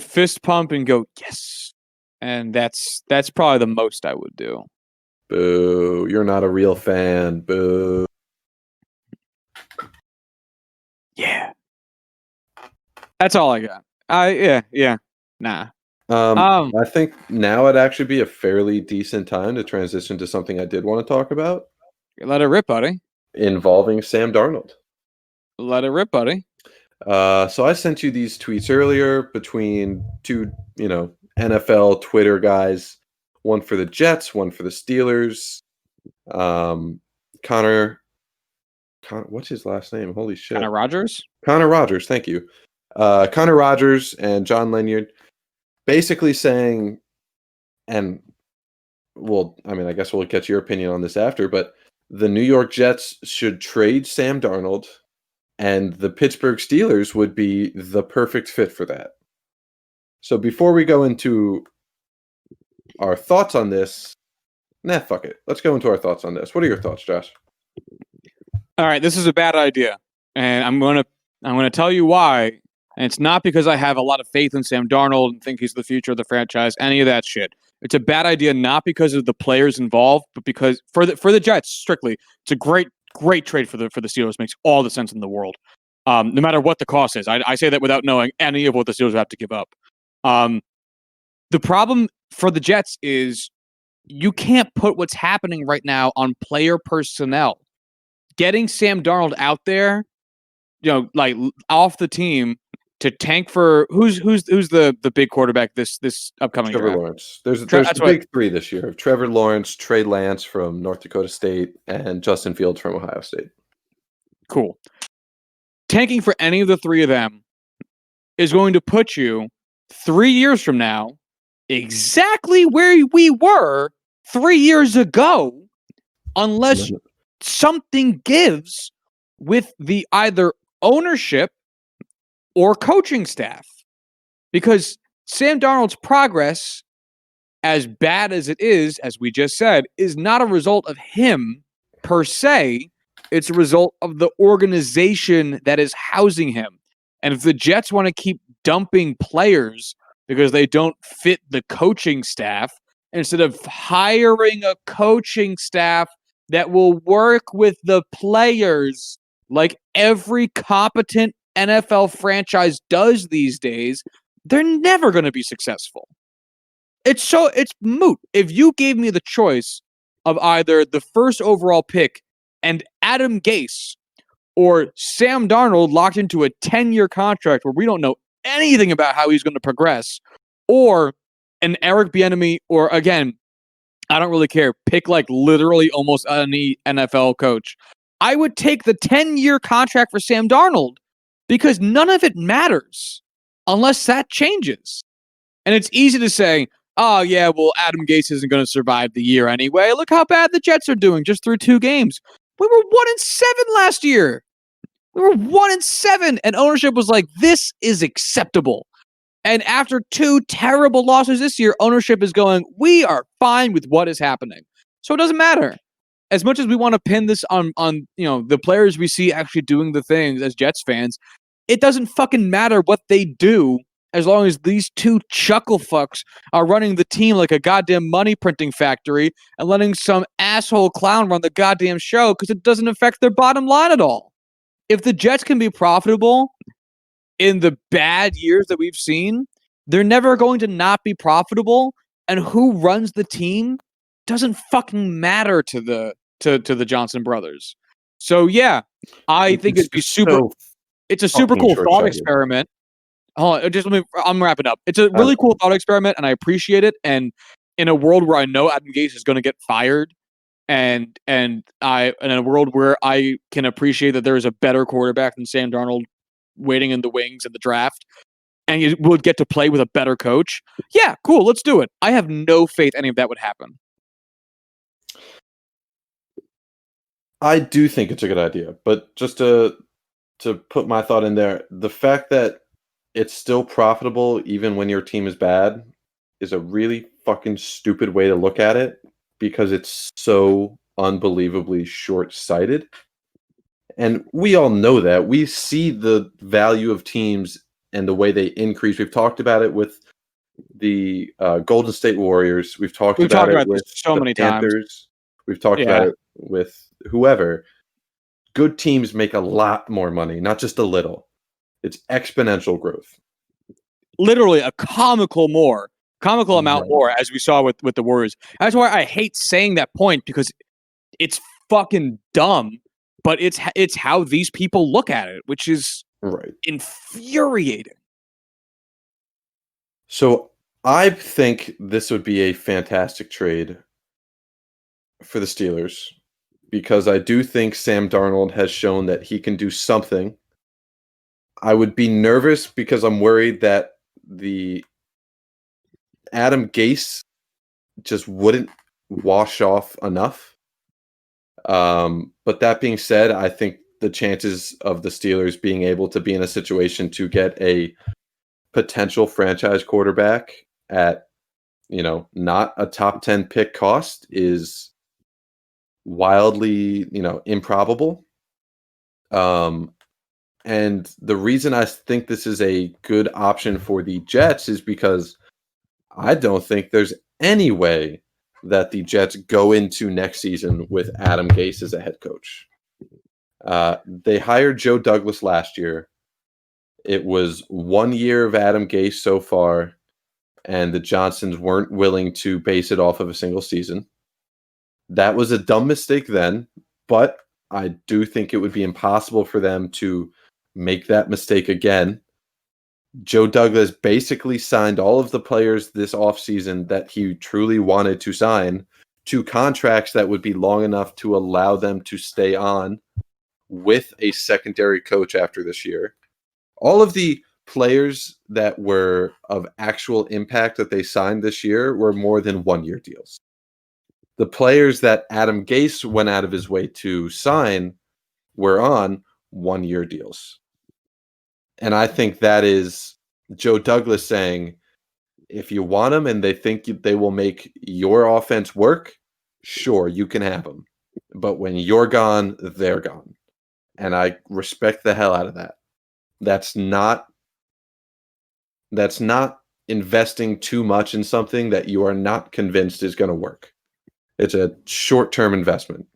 fist pump and go, yes. And that's probably the most I would do. Boo. You're not a real fan. Boo. Yeah. That's all I got. Yeah. Nah. I think now would actually be a fairly decent time to transition to something I did want to talk about. Let it rip, buddy. Involving Sam Darnold. Let it rip, buddy. So I sent you these tweets earlier between two, NFL Twitter guys, one for the Jets, one for the Steelers. Connor, what's his last name? Holy shit. Connor Rogers? Connor Rogers, thank you. Connor Rogers and John Lenyard basically saying, and I guess we'll get your opinion on this after, but the New York Jets should trade Sam Darnold, and the Pittsburgh Steelers would be the perfect fit for that. So before we go into our thoughts on this, fuck it. Let's go into our thoughts on this. What are your thoughts, Josh? All right, this is a bad idea, and I'm gonna tell you why. And it's not because I have a lot of faith in Sam Darnold and think he's the future of the franchise. Any of that shit. It's a bad idea not because of the players involved, but because for the Jets strictly, it's a great trade for the Steelers. Makes all the sense in the world. No matter what the cost is, I say that without knowing any of what the Steelers have to give up. The problem for the Jets is you can't put what's happening right now on player personnel. Getting Sam Darnold out there, like off the team to tank for who's the big quarterback this upcoming Trevor draft? Lawrence. There's the big three this year: Trevor Lawrence, Trey Lance from North Dakota State, and Justin Fields from Ohio State. Cool. Tanking for any of the three of them is going to put you 3 years from now exactly where we were 3 years ago, unless something gives with the either ownership or coaching staff. Because Sam Darnold's progress, as bad as it is, as we just said, is not a result of him per se. It's a result of the organization that is housing him. And if the Jets want to keep dumping players because they don't fit the coaching staff, instead of hiring a coaching staff that will work with the players like every competent NFL franchise does these days, they're never going to be successful. It's moot. If you gave me the choice of either the first overall pick and Adam Gase or Sam Darnold locked into a 10-year contract where we don't know anything about how he's going to progress, or an Eric Bieniemy, or again, I don't really care, pick like literally almost any NFL coach, I would take the 10-year contract for Sam Darnold because none of it matters unless that changes. And it's easy to say, oh, yeah, well, Adam Gase isn't going to survive the year anyway. Look how bad the Jets are doing just through 2 games. We were 1-7 last year. We were 1-7, and ownership was like, this is acceptable. And after 2 terrible losses this year, ownership is going, we are fine with what is happening. So it doesn't matter. As much as we want to pin this on the players we see actually doing the things as Jets fans, it doesn't fucking matter what they do as long as these 2 chuckle fucks are running the team like a goddamn money printing factory and letting some asshole clown run the goddamn show because it doesn't affect their bottom line at all. if the Jets can be profitable in the bad years that we've seen, they're never going to not be profitable. And who runs the team doesn't fucking matter to the Johnson brothers. So yeah, I think It's it'd be just super. so It's a super fucking cool thought short-sighted. experiment. Hold on, I'm wrapping up. It's a really cool thought experiment, and I appreciate it. And in a world where I know Adam Gase is going to get fired, and in a world where I can appreciate that there is a better quarterback than Sam Darnold waiting in the wings in the draft, and you would get to play with a better coach. Yeah, cool, let's do it. I have no faith any of that would happen. I do think it's a good idea, but just to put my thought in there, the fact that it's still profitable even when your team is bad is a really fucking stupid way to look at it because it's so unbelievably short-sighted. And we all know that. We see the value of teams and the way they increase. We've talked about it with the Golden State Warriors. We've talked about it This with so the many times. Panthers. We've talked about Yeah. it with whoever. Good teams make a lot more money, not just a little. It's exponential growth. Literally a comical amount Right. more, as we saw with the Warriors. That's why I hate saying that point because it's fucking dumb, but it's how these people look at it, which is Right. infuriating. So I think this would be a fantastic trade for the Steelers because I do think Sam Darnold has shown that he can do something. I would be nervous because I'm worried that the Adam Gase just wouldn't wash off enough. But that being said, I think the chances of the Steelers being able to be in a situation to get a potential franchise quarterback at, not a top 10 pick cost is wildly, improbable. And the reason I think this is a good option for the Jets is because I don't think there's any way that the Jets go into next season with Adam Gase as a head coach. They hired Joe Douglas last year. It was 1 year of Adam Gase so far, and the Johnsons weren't willing to base it off of a single season. That was a dumb mistake then, but I do think it would be impossible for them to make that mistake again. Joe Douglas basically signed all of the players this offseason that he truly wanted to sign to contracts that would be long enough to allow them to stay on with a secondary coach after this year. All of the players that were of actual impact that they signed this year were more than 1 year deals. The players that Adam Gase went out of his way to sign were on 1 year deals. And I think that is Joe Douglas saying, if you want them and they think they will make your offense work, sure, you can have them. But when you're gone, they're gone. And I respect the hell out of that. That's not investing too much in something that you are not convinced is going to work. It's a short-term investment.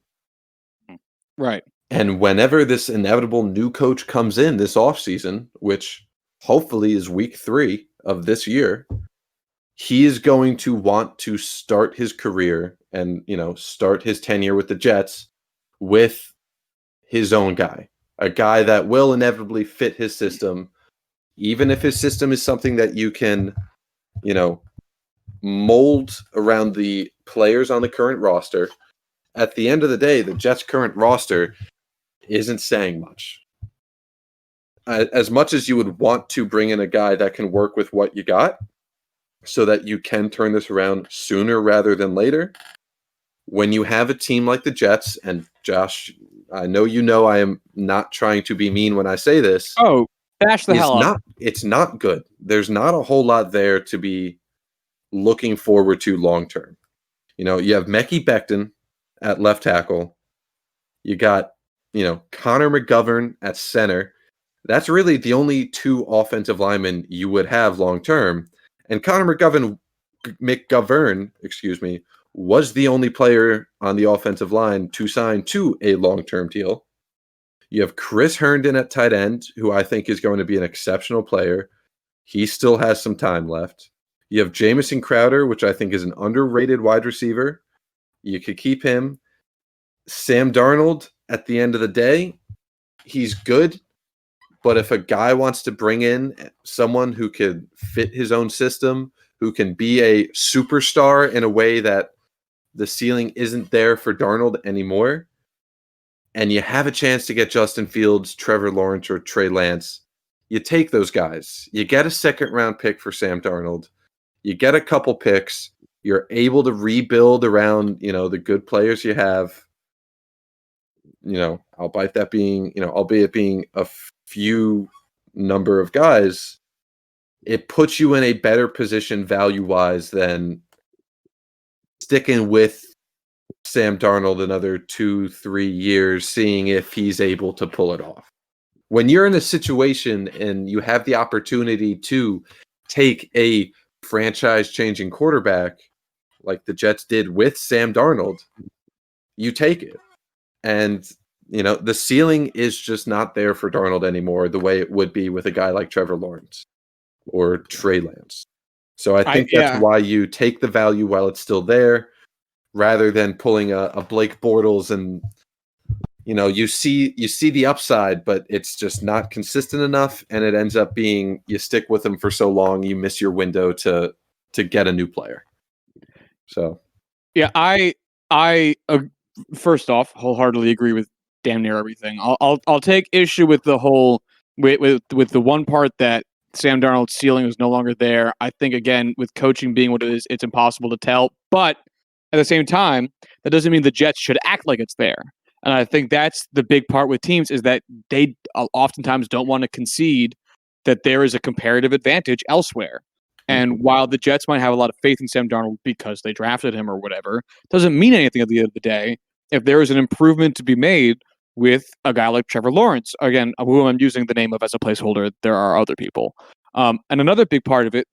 Right. And whenever this inevitable new coach comes in this offseason, which hopefully is week 3 of this year, he is going to want to start his career and, start his tenure with the Jets with his own guy, a guy that will inevitably fit his system, even if his system is something that you can, mold around the players on the current roster. At the end of the day, the Jets' current roster isn't saying much. As much as you would want to bring in a guy that can work with what you got so that you can turn this around sooner rather than later, when you have a team like the Jets, and Josh, I know I am not trying to be mean when I say this. Oh, bash the hell up. It's not good. There's not a whole lot there to be looking forward to long term. You have Mekhi Becton at left tackle. You got, Connor McGovern at center. That's really the only 2 offensive linemen you would have long term. And Connor McGovern, was the only player on the offensive line to sign to a long-term deal. You have Chris Herndon at tight end, who I think is going to be an exceptional player. He still has some time left. You have Jamison Crowder, which I think is an underrated wide receiver. You could keep him. Sam Darnold, at the end of the day, he's good. But if a guy wants to bring in someone who could fit his own system, who can be a superstar in a way that the ceiling isn't there for Darnold anymore, and you have a chance to get Justin Fields, Trevor Lawrence, or Trey Lance, you take those guys. You get a second-round pick for Sam Darnold. You get a couple picks. You're able to rebuild around, the good players you have. Albeit being a few number of guys, it puts you in a better position value-wise than sticking with Sam Darnold another 2-3 years, seeing if he's able to pull it off. When you're in a situation and you have the opportunity to take a franchise-changing quarterback like the Jets did with Sam Darnold, you take it. And, the ceiling is just not there for Darnold anymore the way it would be with a guy like Trevor Lawrence or Trey Lance. So I think that's why you take the value while it's still there rather than pulling a Blake Bortles and, you see the upside, but it's just not consistent enough. And it ends up being you stick with him for so long, you miss your window to get a new player. So, yeah, I first off, wholeheartedly agree with damn near everything. I'll take issue with the whole with the one part that Sam Darnold's ceiling is no longer there. I think again with coaching being what it is, it's impossible to tell. But at the same time, that doesn't mean the Jets should act like it's there. And I think that's the big part with teams is that they oftentimes don't want to concede that there is a comparative advantage elsewhere. And while the Jets might have a lot of faith in Sam Darnold because they drafted him or whatever, doesn't mean anything at the end of the day if there is an improvement to be made with a guy like Trevor Lawrence. Again, who I'm using the name of as a placeholder. There are other people. And another big part of it,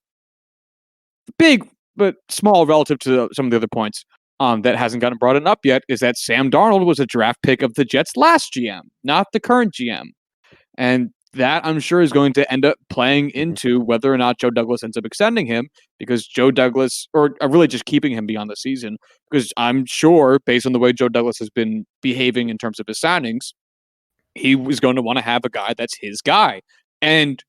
big but small relative to some of the other points that hasn't gotten brought up yet, is that Sam Darnold was a draft pick of the Jets' last GM, not the current GM. And that, I'm sure, is going to end up playing into whether or not Joe Douglas ends up extending him, because Joe Douglas, or really just keeping him beyond the season, because I'm sure, based on the way Joe Douglas has been behaving in terms of his signings, he was going to want to have a guy that's his guy. And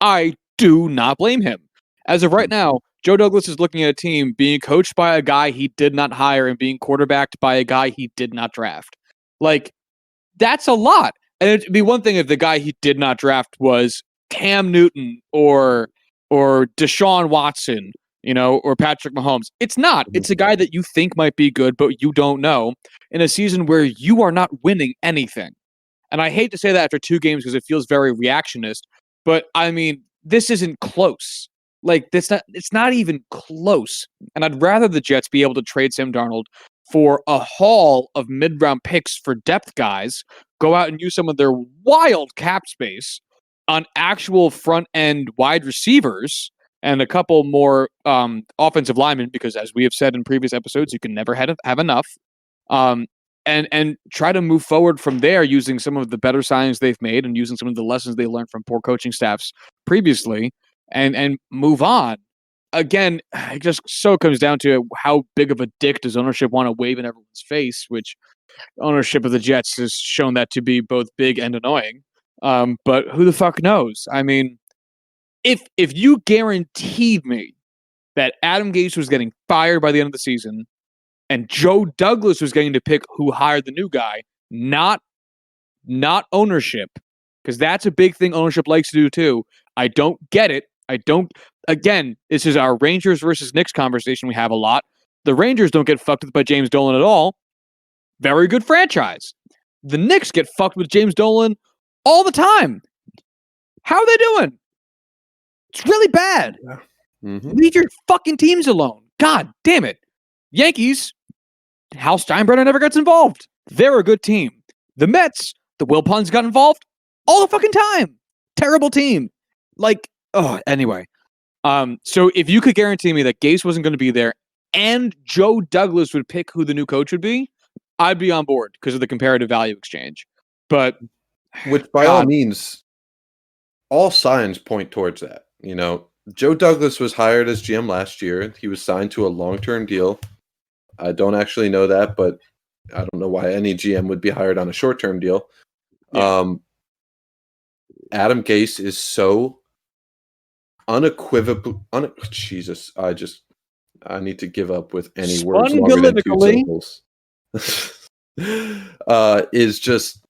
I do not blame him. As of right now, Joe Douglas is looking at a team being coached by a guy he did not hire and being quarterbacked by a guy he did not draft. Like, that's a lot. And it'd be one thing if the guy he did not draft was Cam Newton or Deshaun Watson, or Patrick Mahomes. It's not. It's a guy that you think might be good, but you don't know, in a season where you are not winning anything. And I hate to say that after 2 games because it feels very reactionist, but I mean, this isn't close. Like, it's not even close. And I'd rather the Jets be able to trade Sam Darnold for a haul of mid-round picks for depth guys, go out and use some of their wild cap space on actual front-end wide receivers and a couple more offensive linemen, because as we have said in previous episodes, you can never have enough. And try to move forward from there using some of the better signings they've made and using some of the lessons they learned from poor coaching staffs previously, and move on. Again, it just so comes down to how big of a dick does ownership want to wave in everyone's face, which ownership of the Jets has shown that to be both big and annoying. But who the fuck knows? I mean, if you guaranteed me that Adam Gase was getting fired by the end of the season and Joe Douglas was getting to pick who hired the new guy, not ownership, because that's a big thing ownership likes to do too. I don't get it. Again, this is our Rangers versus Knicks conversation we have a lot. The Rangers don't get fucked with by James Dolan at all. Very good franchise. The Knicks get fucked with James Dolan all the time. How are they doing? It's really bad. Yeah. Mm-hmm. Leave your fucking teams alone. God damn it. Yankees, Hal Steinbrenner never gets involved. They're a good team. The Mets, the Wilpons got involved all the fucking time. Terrible team. Anyway. So if you could guarantee me that Gase wasn't going to be there and Joe Douglas would pick who the new coach would be, I'd be on board because of the comparative value exchange. But Which, by all means, all signs point towards that. Joe Douglas was hired as GM last year. He was signed to a long-term deal. I don't actually know that, but I don't know why any GM would be hired on a short-term deal. Yeah. Adam Gase is so unequivocal. Jesus, I need to give up with any words longer than 2 syllables. Is just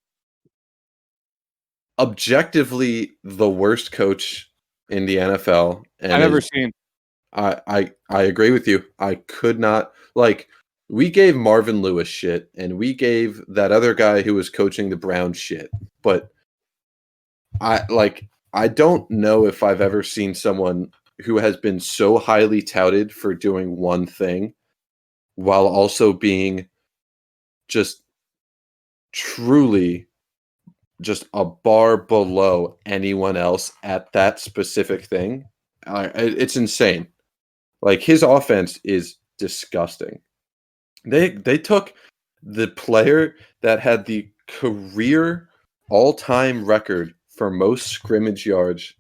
objectively the worst coach in the NFL. And I've ever seen. I agree with you. I could not, we gave Marvin Lewis shit, and we gave that other guy who was coaching the Browns shit. But I don't know if I've ever seen someone who has been so highly touted for doing one thing while also being just truly just a bar below anyone else at that specific thing. It's insane. His offense is disgusting. They took the player that had the career all-time record for most scrimmage yards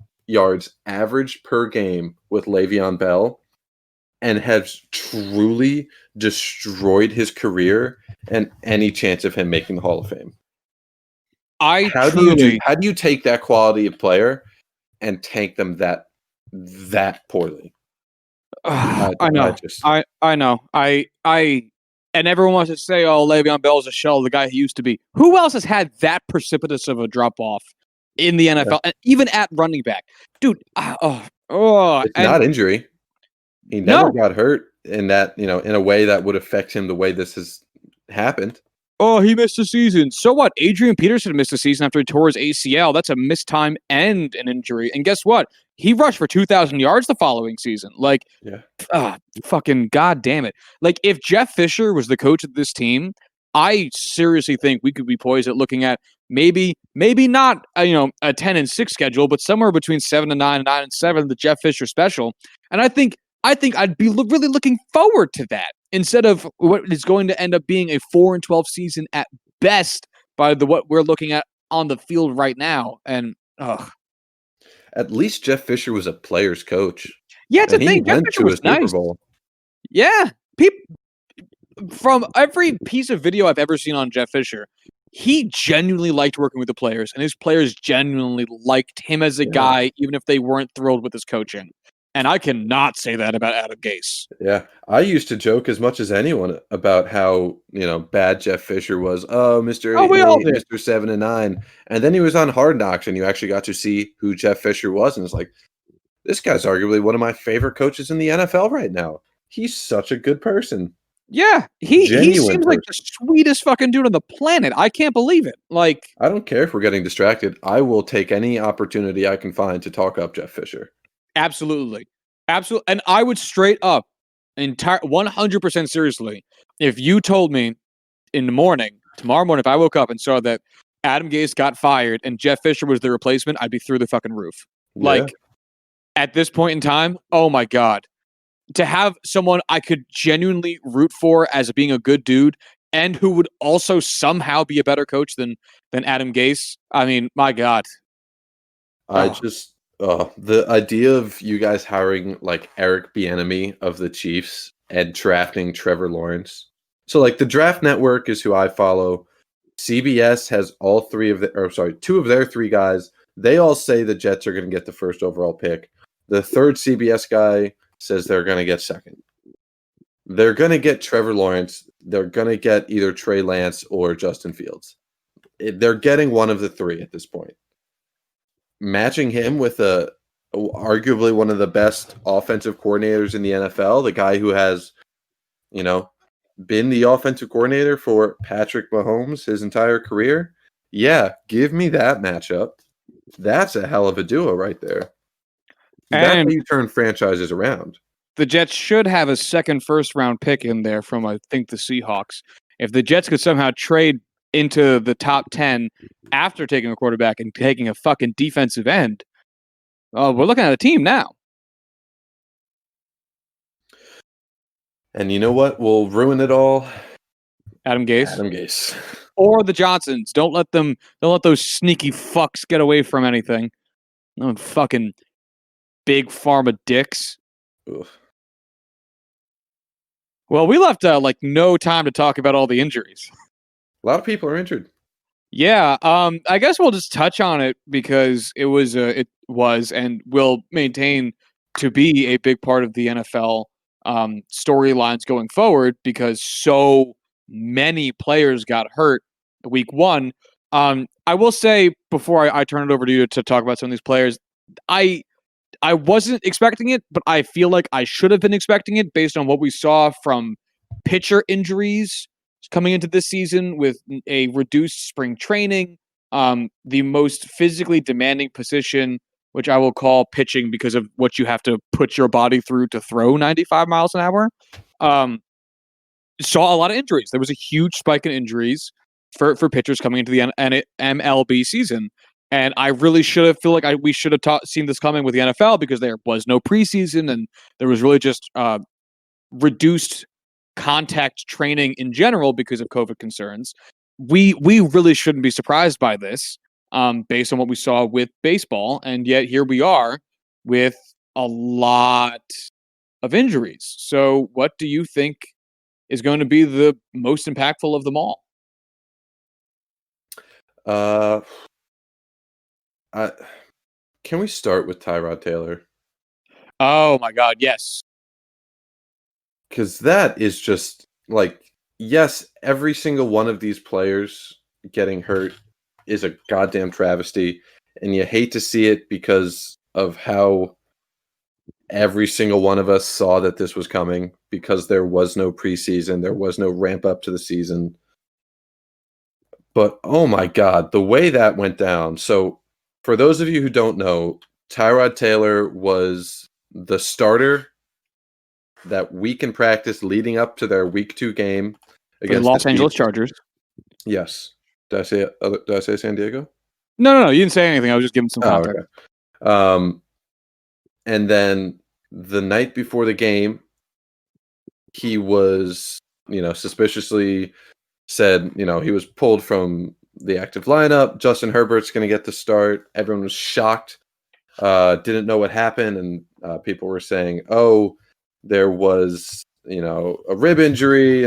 average per game with Le'Veon Bell, and have truly destroyed his career and any chance of him making the Hall of Fame. How do you take that quality of player and tank them that poorly? I know. And everyone wants to say, "Oh, Le'Veon Bell is a shell of the guy he used to be." Who else has had that precipitous of a drop off in the NFL, and even at running back, dude? It's not injury. He never got hurt in that, in a way that would affect him the way this has happened. Oh, he missed a season. So what? Adrian Peterson missed a season after he tore his ACL. That's a missed time and an injury. And guess what? He rushed for 2,000 yards the following season. Fucking god damn it. If Jeff Fisher was the coach of this team, I seriously think we could be poised at looking at maybe not a 10-6 schedule, but somewhere between 7-9 and 9-7, the Jeff Fisher special. And I think I'd be really looking forward to that instead of what is going to end up being a 4-12 season at best by what we're looking at on the field right now. And at least Jeff Fisher was a player's coach. Yeah, it's a thing. Jeff Fisher was nice. Super Bowl. Yeah, from every piece of video I've ever seen on Jeff Fisher, he genuinely liked working with the players, and his players genuinely liked him as a guy, even if they weren't thrilled with his coaching. And I cannot say that about Adam Gase. Yeah, I used to joke as much as anyone about how bad Jeff Fisher was. Oh, Mr. 8-8, Mr. 7-9, and then he was on Hard Knocks, and you actually got to see who Jeff Fisher was, and it's like, this guy's arguably one of my favorite coaches in the NFL right now. He's such a good person. Yeah, he seems like the sweetest fucking dude on the planet. I can't believe it. I don't care if we're getting distracted. I will take any opportunity I can find to talk up Jeff Fisher. Absolutely. And I would straight up, 100% seriously, if you told me tomorrow morning, if I woke up and saw that Adam Gase got fired and Jeff Fisher was the replacement, I'd be through the fucking roof. Yeah. At this point in time, oh my God. To have someone I could genuinely root for as being a good dude and who would also somehow be a better coach than Adam Gase, I mean, my God. The idea of you guys hiring Eric Bieniemy of the Chiefs and drafting Trevor Lawrence. So the Draft Network is who I follow. CBS has two of their three guys. They all say the Jets are going to get the first overall pick. The third CBS guy says they're going to get second. They're going to get Trevor Lawrence. They're going to get either Trey Lance or Justin Fields. They're getting one of the three at this point. Matching him with arguably one of the best offensive coordinators in the NFL, the guy who has, been the offensive coordinator for Patrick Mahomes his entire career. Yeah, give me that matchup. That's a hell of a duo right there. That's how you turn franchises around. The Jets should have a second first-round pick in there from, I think, the Seahawks. If the Jets could somehow trade into the top 10 after taking a quarterback and taking a fucking defensive end, we're looking at a team now. And you know what will ruin it all? Adam Gase. Adam Gase. or the Johnsons. Don't let those sneaky fucks get away from anything. No fucking big pharma dicks. Ugh. Well, we left no time to talk about all the injuries. A lot of people are injured. Yeah, I guess we'll just touch on it because it was and will maintain to be a big part of the NFL storylines going forward because so many players got hurt week one. I will say before I turn it over to you to talk about some of these players, I wasn't expecting it, but I feel like I should have been expecting it based on what we saw from pitcher injuries coming into this season with a reduced spring training, the most physically demanding position, which I will call pitching because of what you have to put your body through to throw 95 miles an hour. Saw a lot of injuries. There was a huge spike in injuries for pitchers coming into the MLB season. And I really feel like we should have seen this coming with the NFL because there was no preseason and there was really just reduced contact training in general because of COVID concerns. We really shouldn't be surprised by this based on what we saw with baseball. And yet here we are with a lot of injuries. So what do you think is going to be the most impactful of them all? Can we start with Tyrod Taylor? Oh my God, yes. Because that is just yes, every single one of these players getting hurt is a goddamn travesty, and you hate to see it because of how every single one of us saw that this was coming because there was no preseason, there was no ramp up to the season. But oh my God, the way that went down. So, for those of you who don't know, Tyrod Taylor was the starter that week in practice leading up to their week 2 game against the Los Angeles Chargers. Yes. Did I say San Diego? No, you didn't say anything. I was just giving some context. Okay. And then the night before the game, he was, suspiciously said, he was pulled from the active lineup. Justin Herbert's going to get the start. Everyone was shocked, didn't know what happened, and people were saying, "Oh, there was, a rib injury.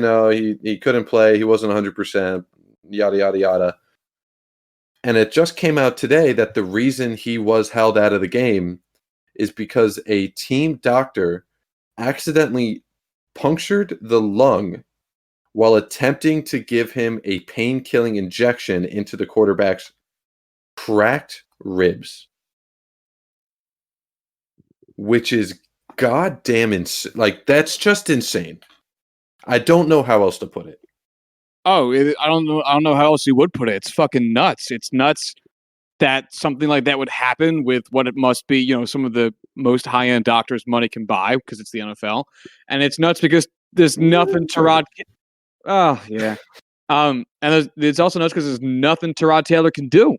He couldn't play. He wasn't 100%. Yada yada yada." And it just came out today that the reason he was held out of the game is because a team doctor accidentally punctured the lung while attempting to give him a pain-killing injection into the quarterback's cracked ribs, which is goddamn insane. That's just insane. I don't know how else to put it. Oh, I don't know how else you would put it. It's fucking nuts. It's nuts that something like that would happen with what it must be, some of the most high-end doctors money can buy because it's the NFL. And it's nuts because there's nothing Tyrod. Oh, yeah. And it's also nuts because there's nothing Tyrod Taylor can do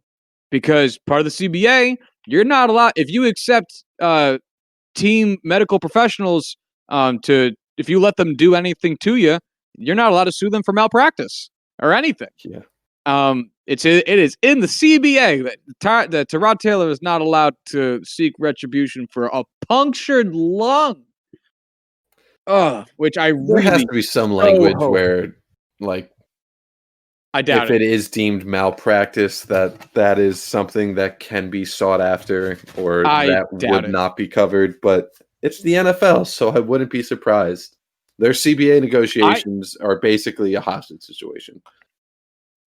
because part of the CBA, you're not allowed, if you accept team medical professionals if you let them do anything to you, you're not allowed to sue them for malpractice or anything. Yeah. It is in the CBA that Tyrod Taylor is not allowed to seek retribution for a punctured lung. Which there has to be some language where, I doubt if it is deemed malpractice, that is something that can be sought after, or that would not be covered. But it's the NFL, so I wouldn't be surprised. Their CBA negotiations are basically a hostage situation.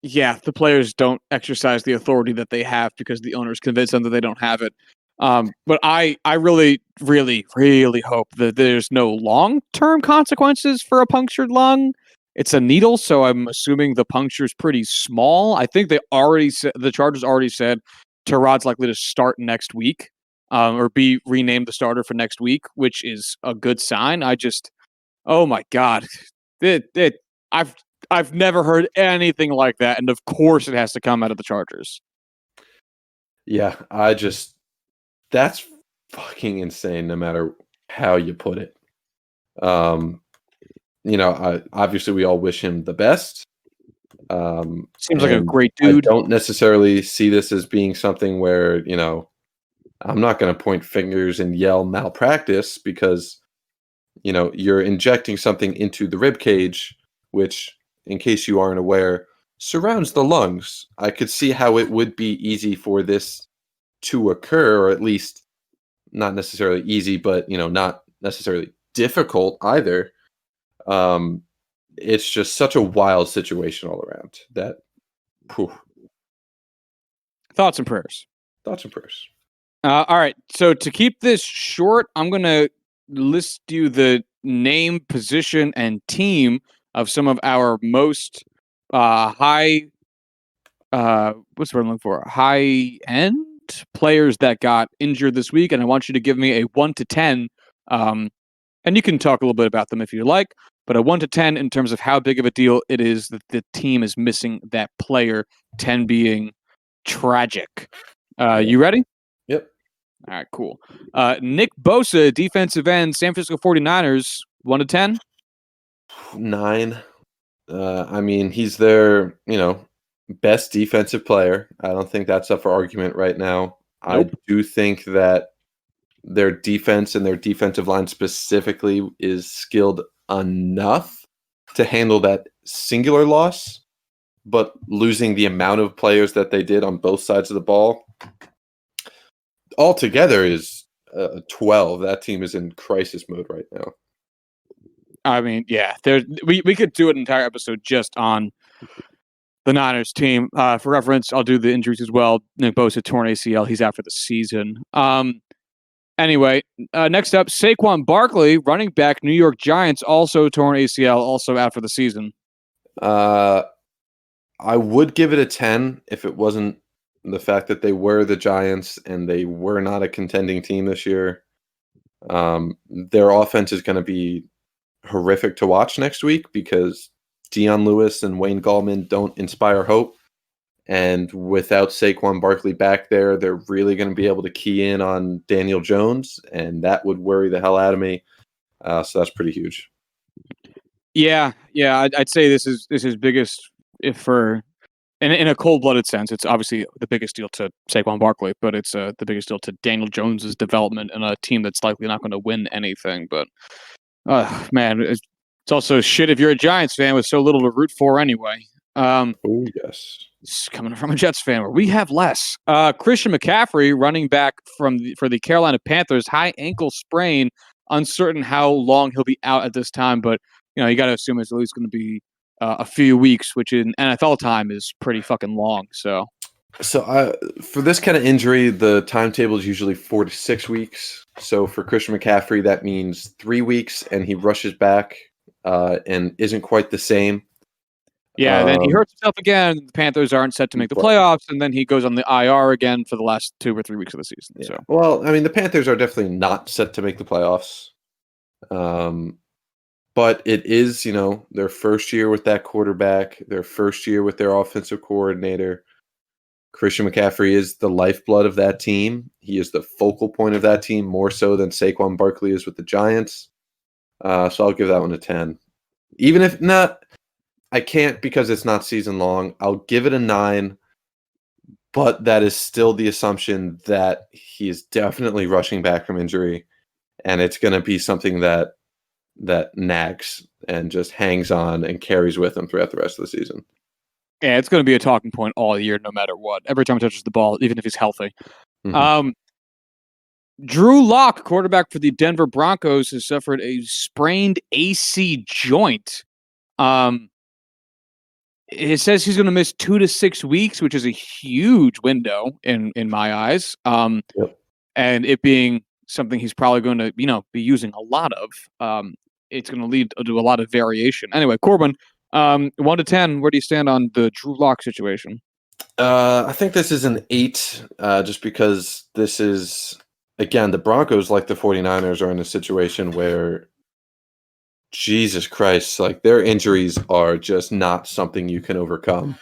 Yeah, the players don't exercise the authority that they have because the owners convince them that they don't have it. But I really, really, really hope that there's no long-term consequences for a punctured lung. It's a needle, so I'm assuming the puncture is pretty small. I think the Chargers already said Tyrod's likely to start next week, or be renamed the starter for next week, which is a good sign. Oh my God, I've never heard anything like that, and of course it has to come out of the Chargers. Yeah, that's fucking insane no matter how you put it. Obviously we all wish him the best. Seems like a And great I dude. don't necessarily see this as being something where, I'm not going to point fingers and yell malpractice because, you're injecting something into the rib cage, which, in case you aren't aware, surrounds the lungs. I could see how it would be easy for this to occur, or at least not necessarily easy, but, not necessarily difficult either. Um, it's just such a wild situation all around that, whew, Thoughts and prayers. thoughts and prayers. All right. So to keep this short, I'm going to list you the name, position, and team of some of our most high, what's the word I'm looking for? High end players that got injured this week. And I want you to give me a 1 to 10. And you can talk a little bit about them if you like, but a 1 to 10 in terms of how big of a deal it is that the team is missing that player, 10 being tragic. You ready? Yep. All right, cool. Nick Bosa, defensive end, San Francisco 49ers, 1 to 10? 9. I mean, he's their, best defensive player. I don't think that's up for argument right now. I Nope. do think that their defense and their defensive line specifically is skilled enough to handle that singular loss, but losing the amount of players that they did on both sides of the ball altogether is 12. That team is in crisis mode right now. I mean, yeah, we could do an entire episode just on the Niners team. For reference, I'll do the injuries as well. Nick Bosa, torn ACL. He's out for the season. Anyway, next up, Saquon Barkley, running back, New York Giants, also torn ACL, also out for the season. I would give it a 10 if it wasn't the fact that they were the Giants and they were not a contending team this year. Their offense is going to be horrific to watch next week because Deion Lewis and Wayne Gallman don't inspire hope. And without Saquon Barkley back there, they're really going to be able to key in on Daniel Jones, and that would worry the hell out of me. So that's pretty huge. Yeah, I'd say this is biggest if for in a cold-blooded sense. It's obviously the biggest deal to Saquon Barkley, but it's the biggest deal to Daniel Jones's development in a team that's likely not going to win anything. But man, it's also shit if you're a Giants fan with so little to root for anyway. Oh yes, Coming from a Jets fan where we have less. Christian McCaffrey, running back for the Carolina Panthers, high ankle sprain. Uncertain how long he'll be out at this time, but you got to assume it's at least going to be a few weeks, which in NFL time is pretty fucking long. So for this kind of injury, the timetable is usually 4 to 6 weeks. So for Christian McCaffrey, that means 3 weeks, and he rushes back and isn't quite the same. yeah, then he hurts himself again. The Panthers aren't set to make the playoffs, and then he goes on the IR again for the last 2 or 3 weeks of the season. Yeah. So, well, I mean, the Panthers are definitely not set to make the playoffs. But it is, their first year with that quarterback, their first year with their offensive coordinator. Christian McCaffrey is the lifeblood of that team. He is the focal point of that team more so than Saquon Barkley is with the Giants. So I'll give that one a 10. Even if not, I can't because it's not season long. I'll give it a 9, but that is still the assumption that he is definitely rushing back from injury, and it's going to be something that nags and just hangs on and carries with him throughout the rest of the season. yeah, it's going to be a talking point all year, no matter what. Every time he touches the ball, even if he's healthy. Mm-hmm. Drew Lock, quarterback for the Denver Broncos, has suffered a sprained AC joint. It says he's going to miss 2 to 6 weeks, which is a huge window in my eyes. Yep. And it being something he's probably going to be using a lot of. It's going to lead to a lot of variation. Anyway, Corbin, 1 to 10, where do you stand on the Drew Lock situation? I think this is an 8, just because this is, again, the Broncos, like the 49ers, are in a situation where, Jesus Christ, like their injuries are just not something you can overcome.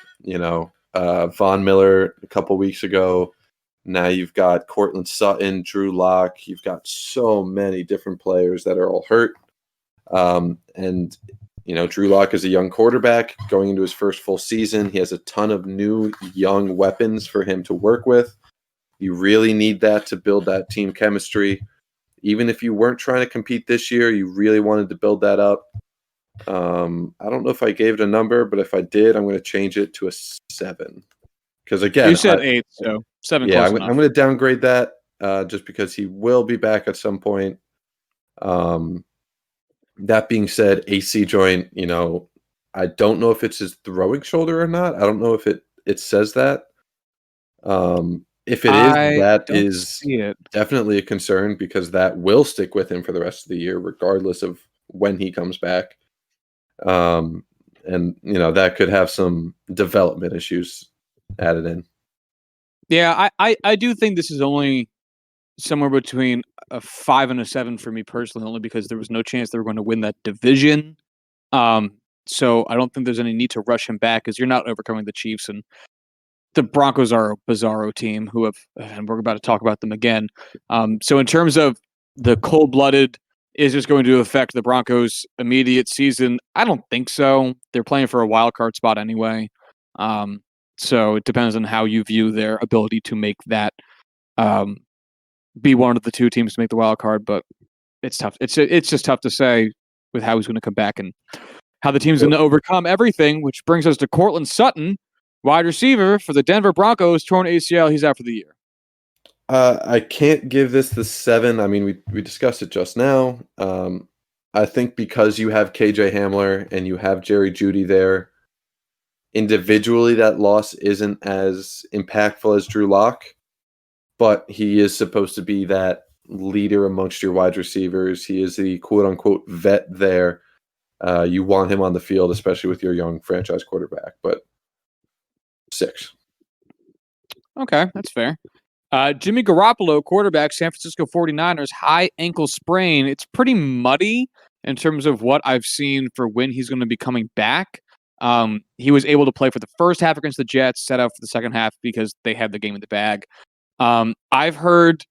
Von Miller a couple weeks ago. Now you've got Cortland Sutton, Drew Lock. You've got so many different players that are all hurt. And Drew Lock is a young quarterback going into his first full season. He has a ton of new young weapons for him to work with. You really need that to build that team chemistry. Even if you weren't trying to compete this year, you really wanted to build that up. I don't know if I gave it a number, but if I did, I'm going to change it to a 7. Because again, You said 8, so 7 yeah, close I'm enough. going to downgrade that just because he will be back at some point. That being said, AC joint, I don't know if it's his throwing shoulder or not. I don't know if it says that. If it is, that is definitely a concern because that will stick with him for the rest of the year, regardless of when he comes back. And that could have some development issues added in. Yeah, I do think this is only somewhere between a 5 and a 7 for me personally, only because there was no chance they were going to win that division. So I don't think there's any need to rush him back because you're not overcoming the Chiefs, and the Broncos are a bizarro team and we're about to talk about them again. So in terms of the cold-blooded, is this going to affect the Broncos' immediate season? I don't think so. They're playing for a wild card spot anyway. So it depends on how you view their ability to make that be one of the two teams to make the wild card, but it's tough. It's just tough to say with how he's going to come back and how the team's going to overcome everything, which brings us to Courtland Sutton, wide receiver for the Denver Broncos, torn ACL. He's out for the year. I can't give this the 7. I mean, we discussed it just now. I think because you have KJ Hamler and you have Jerry Jeudy there, individually that loss isn't as impactful as Drew Lock, but he is supposed to be that leader amongst your wide receivers. He is the quote-unquote vet there. You want him on the field, especially with your young franchise quarterback, but 6. Okay, that's fair. Jimmy Garoppolo, quarterback, San Francisco 49ers, high ankle sprain. It's pretty muddy in terms of what I've seen for when he's going to be coming back. He was able to play for the first half against the Jets, set out for the second half because they had the game in the bag. I've heard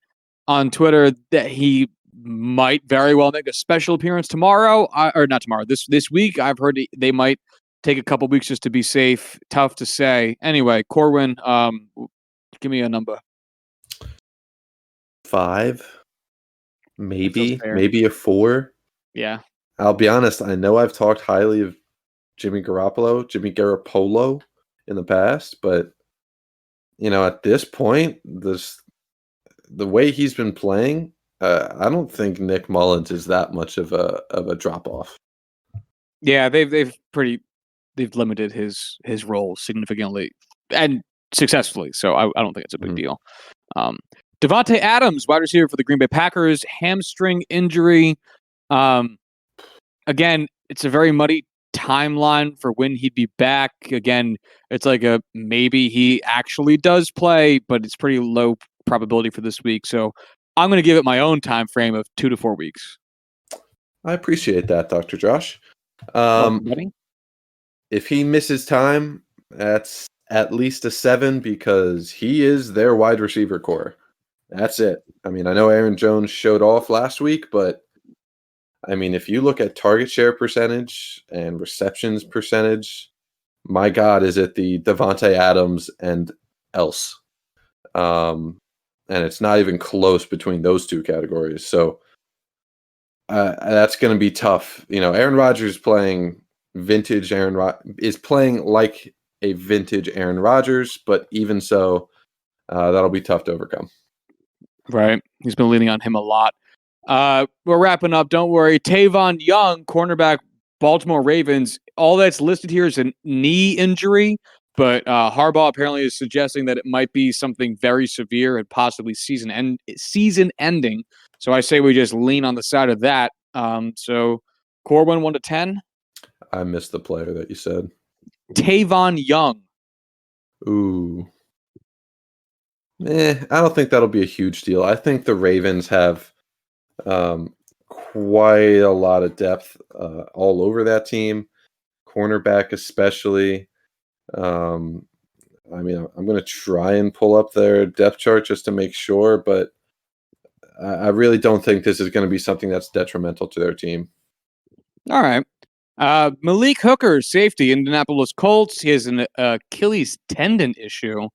on Twitter that he might very well make a special appearance tomorrow, or not tomorrow, this week. I've heard they might take a couple weeks just to be safe. Tough to say. Anyway, Corwin, give me a number. 5, maybe a 4. Yeah. I'll be honest. I know I've talked highly of Jimmy Garoppolo in the past, but at this point, the way he's been playing, I don't think Nick Mullins is that much of a drop off. Yeah, they've limited his role significantly and successfully. So I don't think it's a big deal. Devontae Adams, wide receiver for the Green Bay Packers, hamstring injury. Again, it's a very muddy timeline for when he'd be back. Again, it's like a maybe he actually does play, but it's pretty low probability for this week. So I'm going to give it my own time frame of 2 to 4 weeks. I appreciate that, Dr. Josh. If he misses time, that's at least a 7 because he is their wide receiver core. That's it. I mean, I know Aaron Jones showed off last week, but I mean, if you look at target share percentage and receptions percentage, my God, is it the Devontae Adams and else? And it's not even close between those two categories. So that's going to be tough. Aaron Rodgers playing vintage is playing like a vintage Aaron Rodgers, but even so, that'll be tough to overcome. Right. He's been leaning on him a lot. We're wrapping up. Don't worry. Tavon Young, cornerback, Baltimore Ravens. All that's listed here is a knee injury, but Harbaugh apparently is suggesting that it might be something very severe and possibly season ending. So I say we just lean on the side of that. So Corwin, 1 to 10. I missed the player that you said. Tavon Young. Ooh. I don't think that'll be a huge deal. I think the Ravens have quite a lot of depth all over that team, cornerback especially. I mean, I'm going to try and pull up their depth chart just to make sure, but I really don't think this is going to be something that's detrimental to their team. All right. Malik Hooker, safety, Indianapolis Colts. He has an Achilles tendon issue.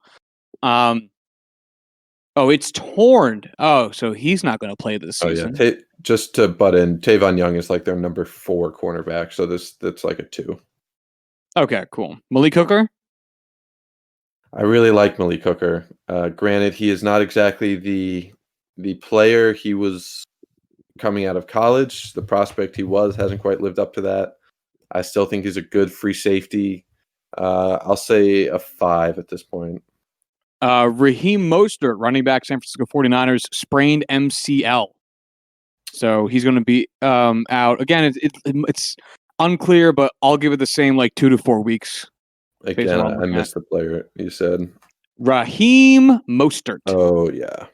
It's torn. Oh, so he's not going to play this season. Oh, yeah. Just to butt in, Tavon Young is like their number 4 cornerback, so that's like a 2. Okay, cool. Malik Hooker? I really like Malik Hooker. Granted, he is not exactly the player he was coming out of college. The prospect he hasn't quite lived up to that. I still think he's a good free safety. I'll say a 5 at this point. Raheem Mostert, running back, San Francisco 49ers, sprained MCL. So he's going to be out. Again, it's unclear, but I'll give it the same 2 to 4 weeks. Again, I missed the player you said. Raheem Mostert. Oh, yeah.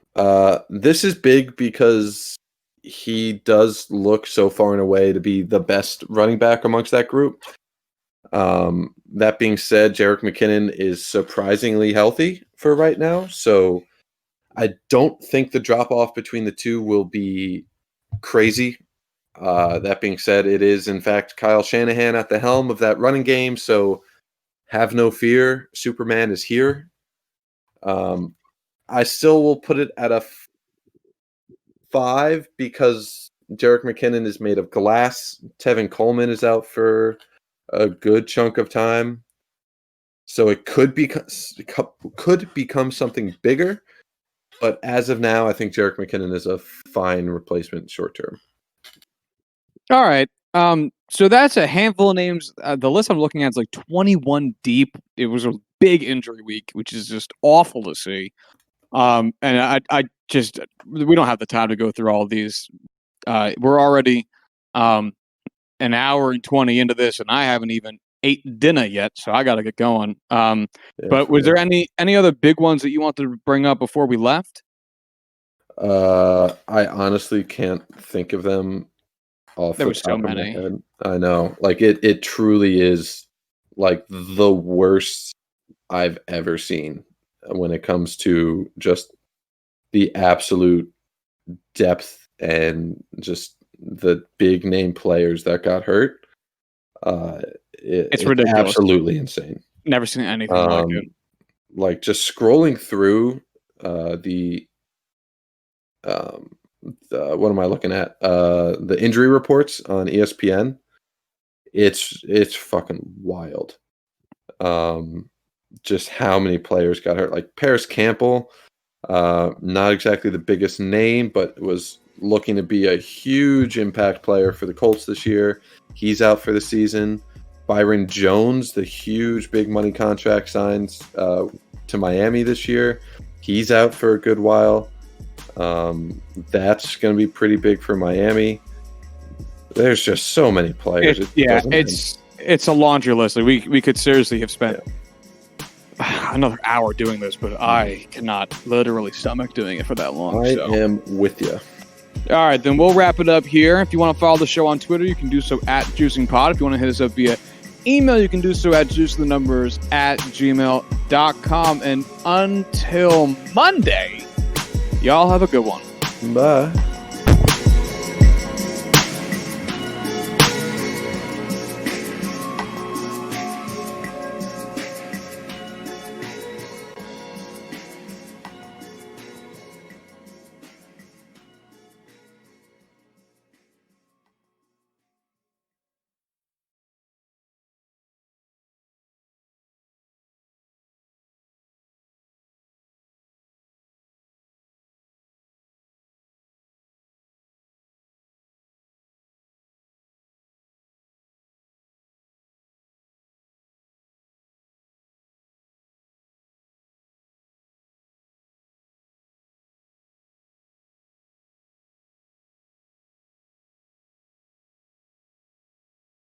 This is big because he does look so far and away to be the best running back amongst that group. That being said, Jerick McKinnon is surprisingly healthy for right now, so I don't think the drop-off between the two will be crazy. That being said, it is, in fact, Kyle Shanahan at the helm of that running game, so have no fear. Superman is here. I still will put it at a 5 because Jerick McKinnon is made of glass. Tevin Coleman is out for a good chunk of time. So it could become something bigger. But as of now, I think Jerick McKinnon is a fine replacement short term. All right. So that's a handful of names. The list I'm looking at is 21 deep. It was a big injury week, which is just awful to see. And I just, we don't have the time to go through all of these. We're already an hour and 20 into this, and I haven't even ate dinner yet, so I got to get going. But was there any other big ones that you wanted to bring up before we left? I honestly can't think of them off the top of my head. I know. It truly is the worst I've ever seen when it comes to just the absolute depth and just the big name players that got hurt. It's ridiculous. Absolutely insane. Never seen anything like it. Just scrolling through the what am I looking at? The injury reports on ESPN. It's fucking wild. Just how many players got hurt. Paris Campbell, not exactly the biggest name, but was looking to be a huge impact player for the Colts this year. He's out for the season. Byron Jones, the huge big money contract signs to Miami this year. He's out for a good while. That's going to be pretty big for Miami. There's just so many players. It's a laundry list. We could seriously have spent another hour doing this, but I cannot literally stomach doing it for that long. I am with you. All right, then we'll wrap it up here. If you want to follow the show on Twitter, you can do so at JuicingPod. If you want to hit us up via email, you can do so at juicethenumbers@gmail.com. And until Monday, y'all have a good one. Bye.